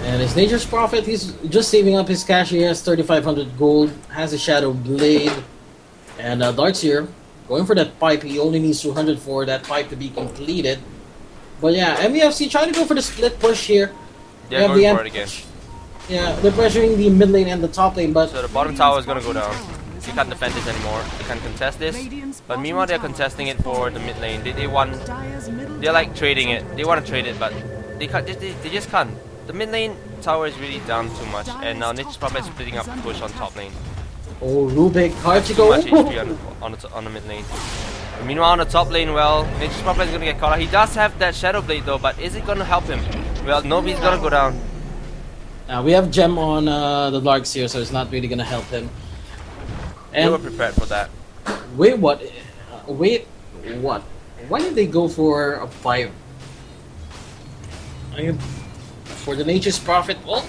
And his Nature's Prophet, he's just saving up his cash. He has 3,500 gold, has a Shadow Blade, and Darkseer going for that pipe. He only needs 200 for that pipe to be completed. But yeah, MUFC trying to go for the split push here. They're going for it again. Yeah, they're pressuring the mid lane and the top lane, but so the bottom tower is gonna go down. They can't defend this anymore. They can't contest this. But meanwhile, they're contesting it for the mid lane. They want. They're like trading it. They want to trade it, but they can't. They just can't. The mid lane tower is really down too much, and now Nature's Prophet is splitting up the push on top lane. oh, Rubik, hard to Too go. much HP on the mid lane. Meanwhile, on the top lane, well, Nature's Prophet is gonna get caught out. He does have that Shadow Blade though, but is it gonna help him? Well, nobody's gonna go down. We have Gem on the Darkseer, so it's not really gonna help him. They were prepared for that. Wait, what? Wait, what? Why did they go for a 5? For the Nature's Prophet? Well,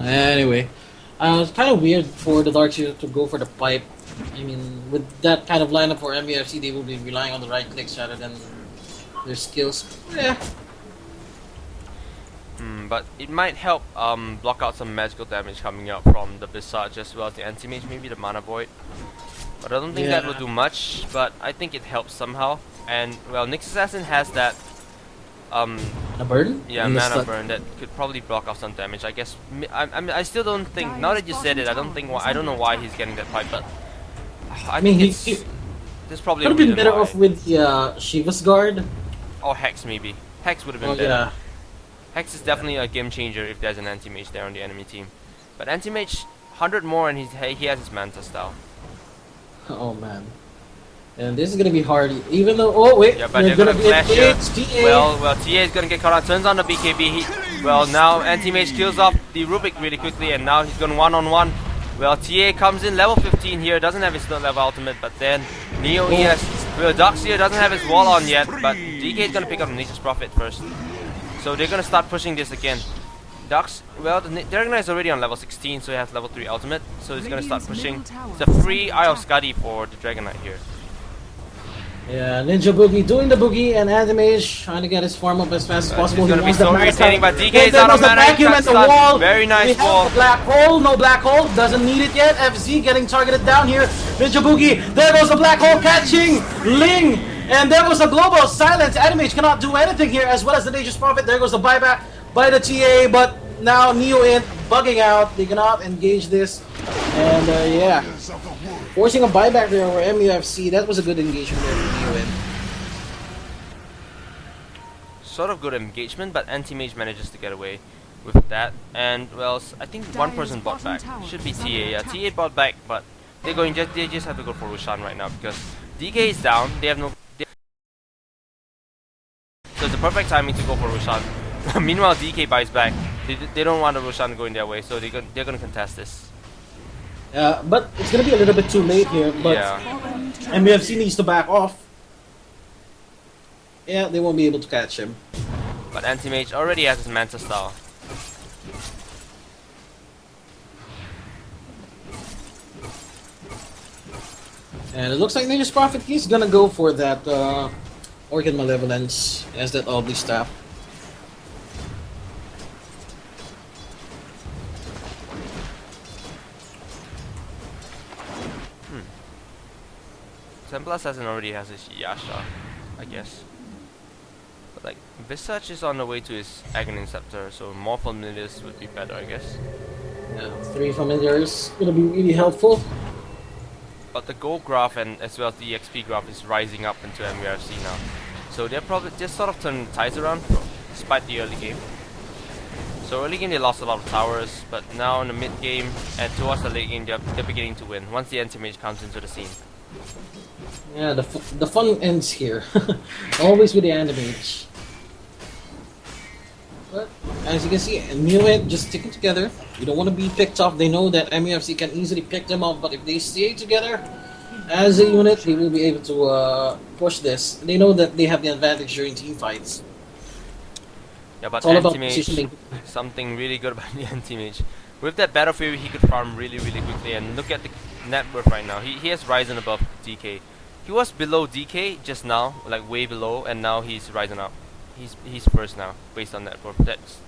anyway, it's kind of weird for the Darkseer to go for the pipe I mean, with that kind of lineup for MUFC, they will be relying on the right clicks rather than their skills. Yeah. But it might help block out some magical damage coming out from the Visage as well as the anti-mage, maybe the Mana Void. But I don't think that will do much, but I think it helps somehow. And well, Nyx Assassin has that a burn? yeah, mana burn that could probably block off some damage. I guess I still don't think, now that you said it, I don't know why he's getting that fight, but I mean there's probably could have been better off with Shiva's guard or Hex maybe. Hex would have been better. Yeah. Hex is definitely a game changer if there's an anti-mage there on the enemy team. But anti-mage 100 more and he has his Manta style. Oh man. And this is gonna be hard, even though yeah, but they're gonna clash here. Well, TA is gonna get caught out, turns on the BKB. Well, now anti-mage kills off the Rubik really quickly, and now he's going one-on-one. Well, TA comes in level 15 here, doesn't have his third level ultimate, but then Neo ES. Well, Dux here doesn't have his wall on yet, but DK is gonna pick up Nature's Prophet first. So they're gonna start pushing this again. Dux, well, the Dragon Knight is already on level 16, so he has level 3 ultimate, so he's gonna start pushing. It's a free Eye of Skadi for the Dragon Knight here. Yeah, Ninja Boogie doing the boogie, and Anti-Mage trying to get his farm up as fast as possible. He's gonna be so irritating, but DK is out of mana. Vacuum the wall. Very nice wall. Black hole, no black hole, doesn't need it yet. FZ getting targeted down here. Ninja Boogie, there goes the black hole catching Ling, and there was a global silence. Anti-Mage cannot do anything here, as well as the Nature's Prophet. There goes the buyback by the TA, but now Neo-Int bugging out. They cannot engage this, and yeah. Forcing a buyback there over MUFC, that was a good engagement there for Neo-Int. Sort of good engagement, but Anti-Mage manages to get away with that. And well, I think one person bought back. Should be TA. Yeah, TA bought back, but they just have to go for Roshan right now because DK is down. They have no. So it's the perfect timing to go for Roshan. Meanwhile, DK buys back. They don't want the Roshan going their way, so they're gonna contest this. But it's gonna be a little bit too late here. But MUFC needs to back off. Yeah, they won't be able to catch him. But Anti-Mage already has his Manta style. And it looks like Nature's Prophet is gonna go for that Orchid Malevolence as that Obli staff. Templar Assassin already has his Yasha, I guess. But like, Visage is on the way to his Aghanim Scepter, so more familiars would be better, I guess. Yeah, 3 familiars gonna be really helpful. But the gold graph and as well as the XP graph is rising up into MUFC now. So they're probably just sort of turning the tides around despite the early game. So early game they lost a lot of towers, but now in the mid game and towards the late game they're beginning to win once the Anti-Mage comes into the scene. Yeah, the fun ends here. Always with the Anti-Mage. But as you can see, Neo-Int just sticking together. You don't want to be picked off. They know that MUFC can easily pick them up, but if they stay together as a unit, they will be able to push this. They know that they have the advantage during team fights. Yeah, but Anti-Mage, something really good about the Anti-Mage. With that Battle Fury, he could farm really quickly, and look at the net worth right now. He has risen above DK. He was below DK just now, like way below, and now he's rising up. He's first now, based on net worth.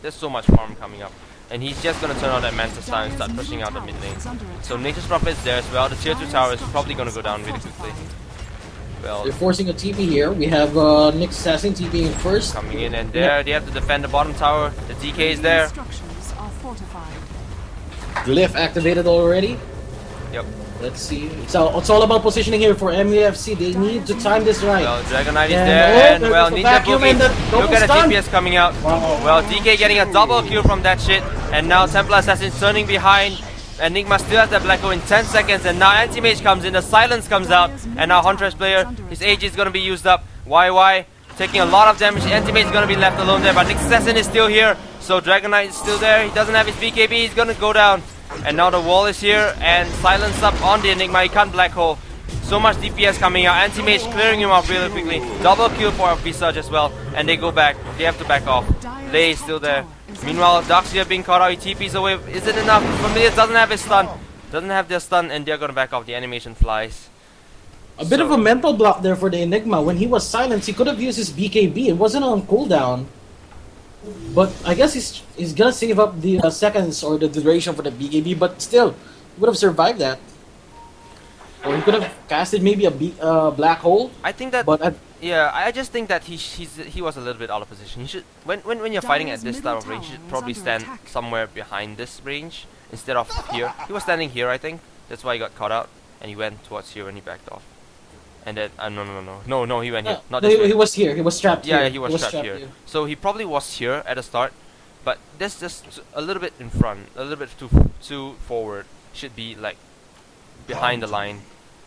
There's so much farm coming up. And he's just gonna turn on that Manta style and start pushing out the mid lane. So Nature's Prophet is there as well. The tier 2 tower is probably gonna go down really quickly. Well, they're forcing a TP here. We have Nyx Assassin TPing in first. Coming in, and there they have to defend the bottom tower. The DK is there. Glyph activated already. Yep. Let's see. It's all about positioning here for MUFC. They need to time this right. Well, Dragon Knight is there, and well, Ninja Boogie. Look at the DPS coming out. Wow. Well, DK getting a double kill from that shit, and now Templar Assassin turning behind. Enigma still has that black hole in 10 seconds, and now Anti-Mage comes in, the silence comes out, and now Huntress player, his AG is gonna be used up. YY taking a lot of damage. Anti-Mage is gonna be left alone there, but Nyx Assassin is still here, so Dragon Knight is still there. He doesn't have his BKB, he's gonna go down. And now the wall is here, and silence up on the Enigma. He can't black hole. So much DPS coming out. Anti-Mage clearing him off really quickly. Double kill for Visage as well, and they go back. They have to back off. Lei is still there. Meanwhile, Darkseer being caught out. He TPs away. Is it enough? Familiar doesn't have his stun. Doesn't have their stun, and they're gonna back off. The animation flies. A bit of a mental block there for the Enigma. When he was silenced, he could have used his BKB. It wasn't on cooldown. But I guess he's gonna save up the seconds or the duration for the BKB, but still, he would have survived that. Or he could have casted maybe a black hole. I think that. But Yeah, I just think that he was a little bit out of position. He should when you're fighting at this type of range, you should probably stand somewhere behind this range instead of here. He was standing here, I think. That's why he got caught out, and he went towards here when he backed off. And then no, he went here. Not this way. He was here. He was trapped here. Yeah, he was trapped here. So he probably was here at the start, but this just a little bit in front, a little bit too forward. Should be like behind the line,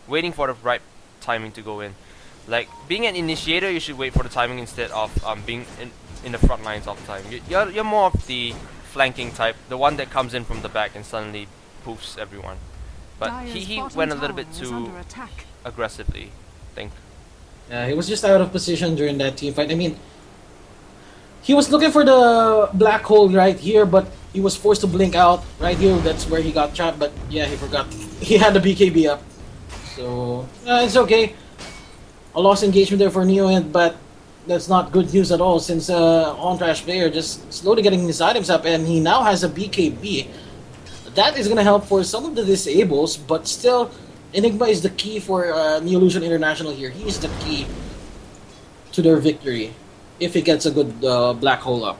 waiting for the right timing to go in. Like being an initiator, you should wait for the timing instead of being in the front lines all the time. You're more of the flanking type, the one that comes in from the back and suddenly poofs everyone. But he went a little bit too aggressively, I think. Yeah, he was just out of position during that team fight. I mean, he was looking for the black hole right here, but he was forced to blink out right here. That's where he got trapped. But yeah, he forgot. He had the BKB up. So it's okay. A lost engagement there for Neo, but that's not good news at all since on-trash player just slowly getting his items up, and he now has a BKB. That is going to help for some of the disables, but still, Enigma is the key for Neolution.International here. He is the key to their victory if he gets a good black hole up.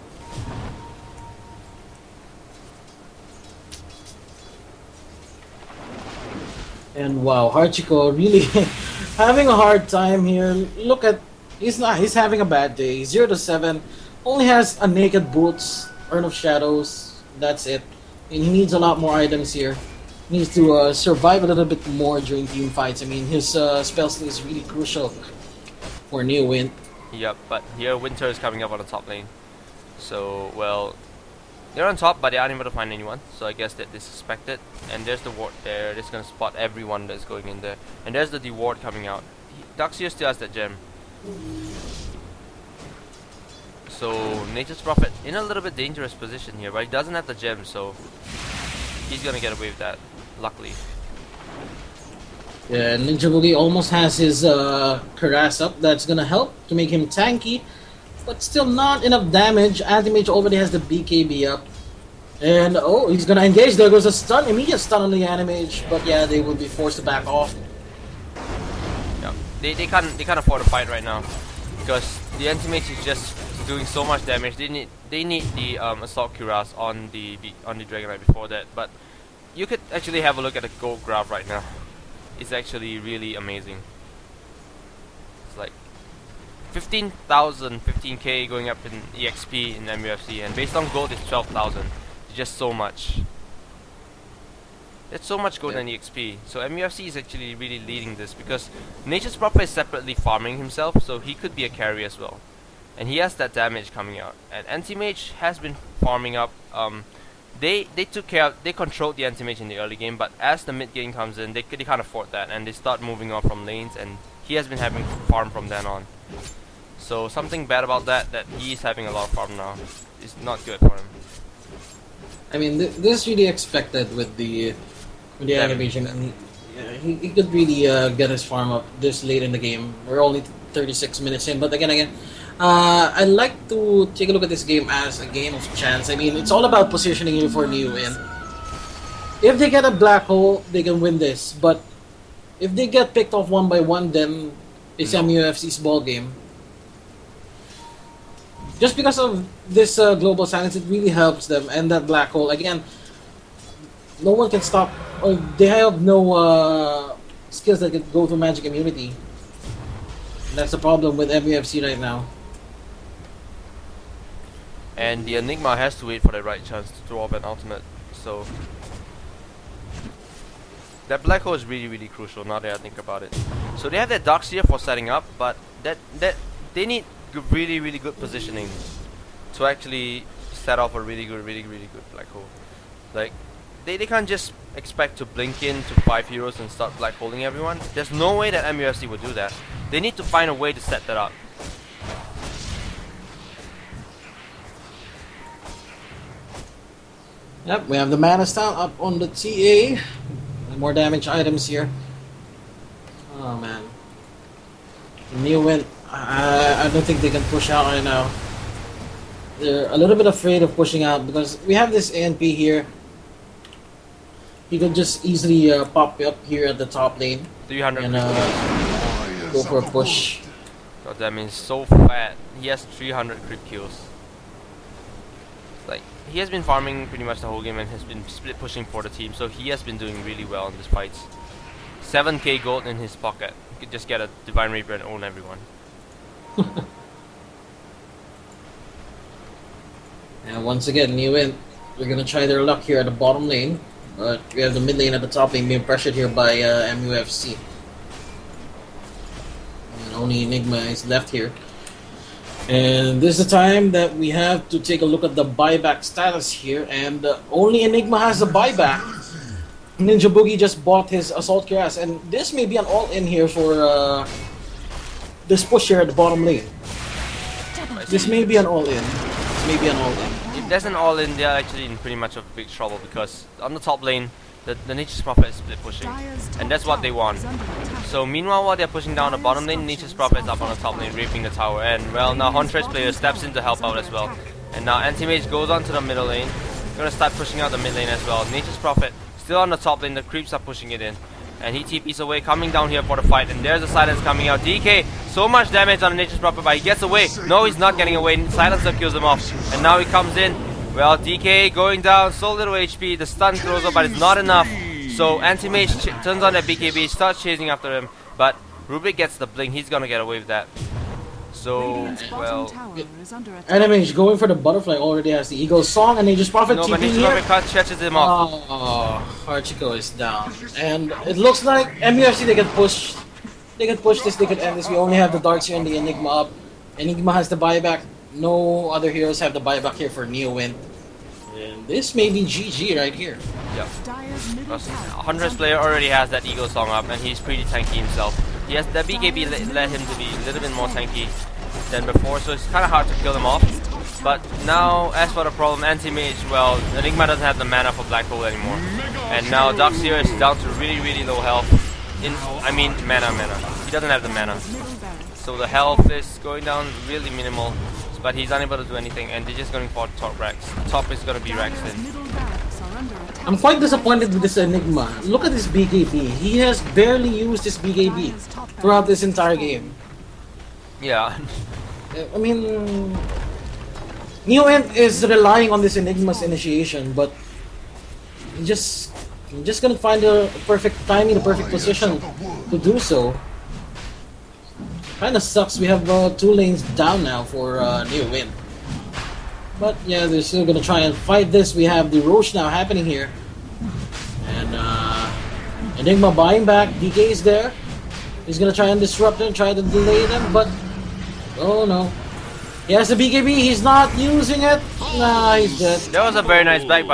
And wow, Hachiko really having a hard time here. Look at he's having a bad day. 0 to 7, only has a naked boots, Urn of Shadows. That's it. And he needs a lot more items here. He needs to survive a little bit more during team fights. I mean, his spell steal is really crucial for Neowin. Yep, but here Winter is coming up on the top lane. So, well, they're on top, but they aren't able to find anyone. So I guess that they suspect it. And there's the ward there. They're just going to spot everyone that's going in there. And there's the ward coming out. Darkseer still has that gem. So Nature's Prophet in a little bit dangerous position here, but he doesn't have the gem, so he's gonna get away with that, luckily. Yeah, Ninja Boogie almost has his Karas up. That's gonna help to make him tanky, but still not enough damage. Anti-Mage already has the BKB up. And oh, he's gonna engage. There goes a stun, immediate stun on the Anti-Mage, but yeah, they will be forced to back off. Yeah, they can't afford to fight right now because the Anti-Mage is just doing so much damage. They need the assault cuirass on the Dragon Knight before that. But you could actually have a look at the gold graph right now. It's actually really amazing. It's like 15,000, 15k going up in EXP in MUFC, and based on gold it's 12,000. It's just so much. That's so much gold in EXP. So MUFC is actually really leading this because Nature's Prophet is separately farming himself, so he could be a carry as well. And he has that damage coming out. And Anti-Mage has been farming up. They took care of, they controlled the Anti-Mage in the early game, but as the mid game comes in, they can't afford that, and they start moving on from lanes, and he has been having farm from then on. So something bad about that he's having a lot of farm now is not good for him. I mean, this is really expected with the animation, and he could really get his farm up this late in the game. We're only 36 minutes in, but again. I like to take a look at this game as a game of chance. I mean, it's all about positioning you for new win. If they get a black hole, they can win this. But if they get picked off one by one, then it's MUFC's ball game. Just because of this global silence, it really helps them. And that black hole, again, no one can stop. Or they have no skills that can go through magic immunity. And that's the problem with MUFC right now. And the Enigma has to wait for the right chance to throw off an ultimate. So that black hole is really, really crucial now that I think about it. So they have that Darkseer for setting up, but that they need really, really good positioning to actually set off a really good black hole. Like they can't just expect to blink in to 5 heroes and start black holing everyone. There's no way that MUFC would do that. They need to find a way to set that up. Yep, we have the Mana Style up on the TA. More damage items here. Oh man. Neowin, I don't think they can push out right now. They're a little bit afraid of pushing out because we have this ANP here. He could just easily pop up here at the top lane 300 and go for a push. God, that means so fat. He has 300 crit kills. Like, he has been farming pretty much the whole game and has been split pushing for the team, so he has been doing really well in these fights. 7k gold in his pocket. He could just get a Divine Reaper and own everyone. And once again, Neowin, they're gonna try their luck here at the bottom lane. But we have the mid lane at the top lane being pressured here by MUFC. And only Enigma is left here. And this is the time that we have to take a look at the buyback status here. And only Enigma has a buyback. Ninja Boogie just bought his Assault Cuirass. And this may be an all-in here for this push here at the bottom lane. This may be an all-in. If there's an all-in, they're actually in pretty much of big trouble because on the top lane, the Nature's Prophet is split pushing, and that's what they want. So meanwhile, while they're pushing down the bottom lane, Nature's Prophet is up on the top lane, raping the tower, and well, now Huntress player steps in to help out as well. And now Anti-Mage goes on to the middle lane, gonna start pushing out the mid lane as well. Nature's Prophet still on the top lane, the creeps are pushing it in. And he TP's away, coming down here for the fight, and there's a silence coming out. DK, so much damage on the Nature's Prophet, but he gets away. No, he's not getting away. Silencer kills him off, and now he comes in. Well, DK going down, so little HP. The stun throws up, but it's not enough. So Anti-Mage turns on that BKB, starts chasing after him, but Rubik gets the blink. He's gonna get away with that. So, well, Anti-Mage going for the butterfly already has the Eagle Song, and they just Prophet no, but TP Nature's here. Prophet catches him off. Oh, Archico is down. And it looks like MUFC, they can push. They can push this, they can end this. We only have the Darks here and the Enigma up. Enigma has the buyback. No other heroes have the buyback here for Neowin. And this may be GG right here. Yep. Huntress player already has that Eagle Song up, and he's pretty tanky himself. Yes, the BKB led him to be a little bit more tanky than before, so it's kind of hard to kill him off. But now, as for the problem, Anti-Mage, well, Enigma doesn't have the mana for Black Hole anymore. And now Darkseer is down to really low health. Mana. He doesn't have the mana. So the health is going down really minimal, but he's unable to do anything, and they're just going for top Rex. Top is going to be Rex in. I'm quite disappointed with this Enigma. Look at this BKB. He has barely used this BKB throughout this entire game. Yeah. I mean, Neowin is relying on this Enigma's initiation, but he just gonna find the perfect timing, the perfect position to do so. Kinda sucks. We have 2 lanes down now for Neowin. But yeah, they're still gonna try and fight this. We have the Roche now happening here. And Enigma buying back. DK is there. He's gonna try and disrupt them, try to delay them, but oh no. He has the BKB, he's not using it. Nah, he's dead. That was a very nice back,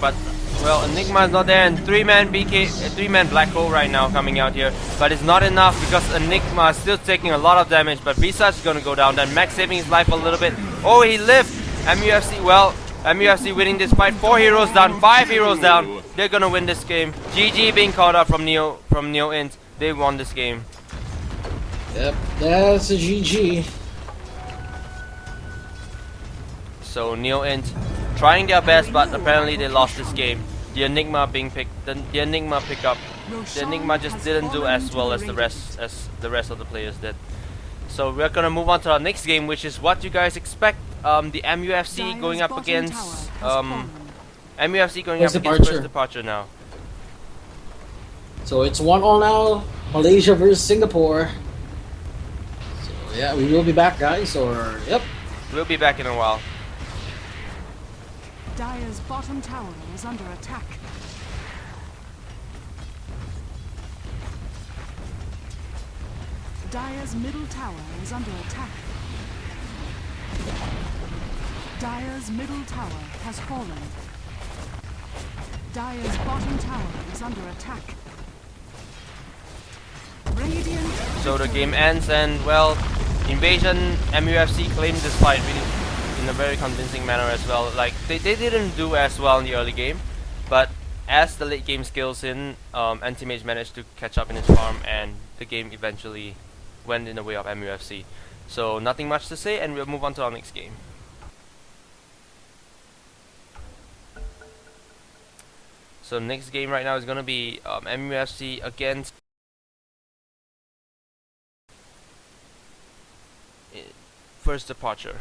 but well, Enigma is not there, and 3-man Black Hole right now coming out here, but it's not enough because Enigma is still taking a lot of damage. But Visage is gonna go down, then Max saving his life a little bit. Oh, he lived. MUFC, well, MUFC winning this fight. 4 heroes down, 5 heroes down. They're gonna win this game. GG being called up from Neo.Int. They won this game. Yep, that's a GG. So Neo.Int trying their best, but apparently they lost this game. The Enigma being picked, the Enigma pickup. The Enigma just didn't do as well as the rest of the players did. So we're gonna move on to our next game, which is what you guys expect. The MUFC going up against MUFC going up against First Departure now. So it's 1-1 now. Malaysia versus Singapore. So yeah, we will be back, guys. Or yep, we'll be back in a while. Dire's bottom tower is under attack. Dire's middle tower is under attack. Dire's middle tower has fallen. Dire's bottom tower is under attack. Radiant. So the game ends, and well, Invasion MUFC claimed this fight really in a very convincing manner as well. Like they didn't do as well in the early game, but as the late game skills in, Anti-Mage managed to catch up in his farm, and the game eventually went in the way of MUFC. So nothing much to say, and we'll move on to our next game. So next game right now is gonna be MUFC against First Departure.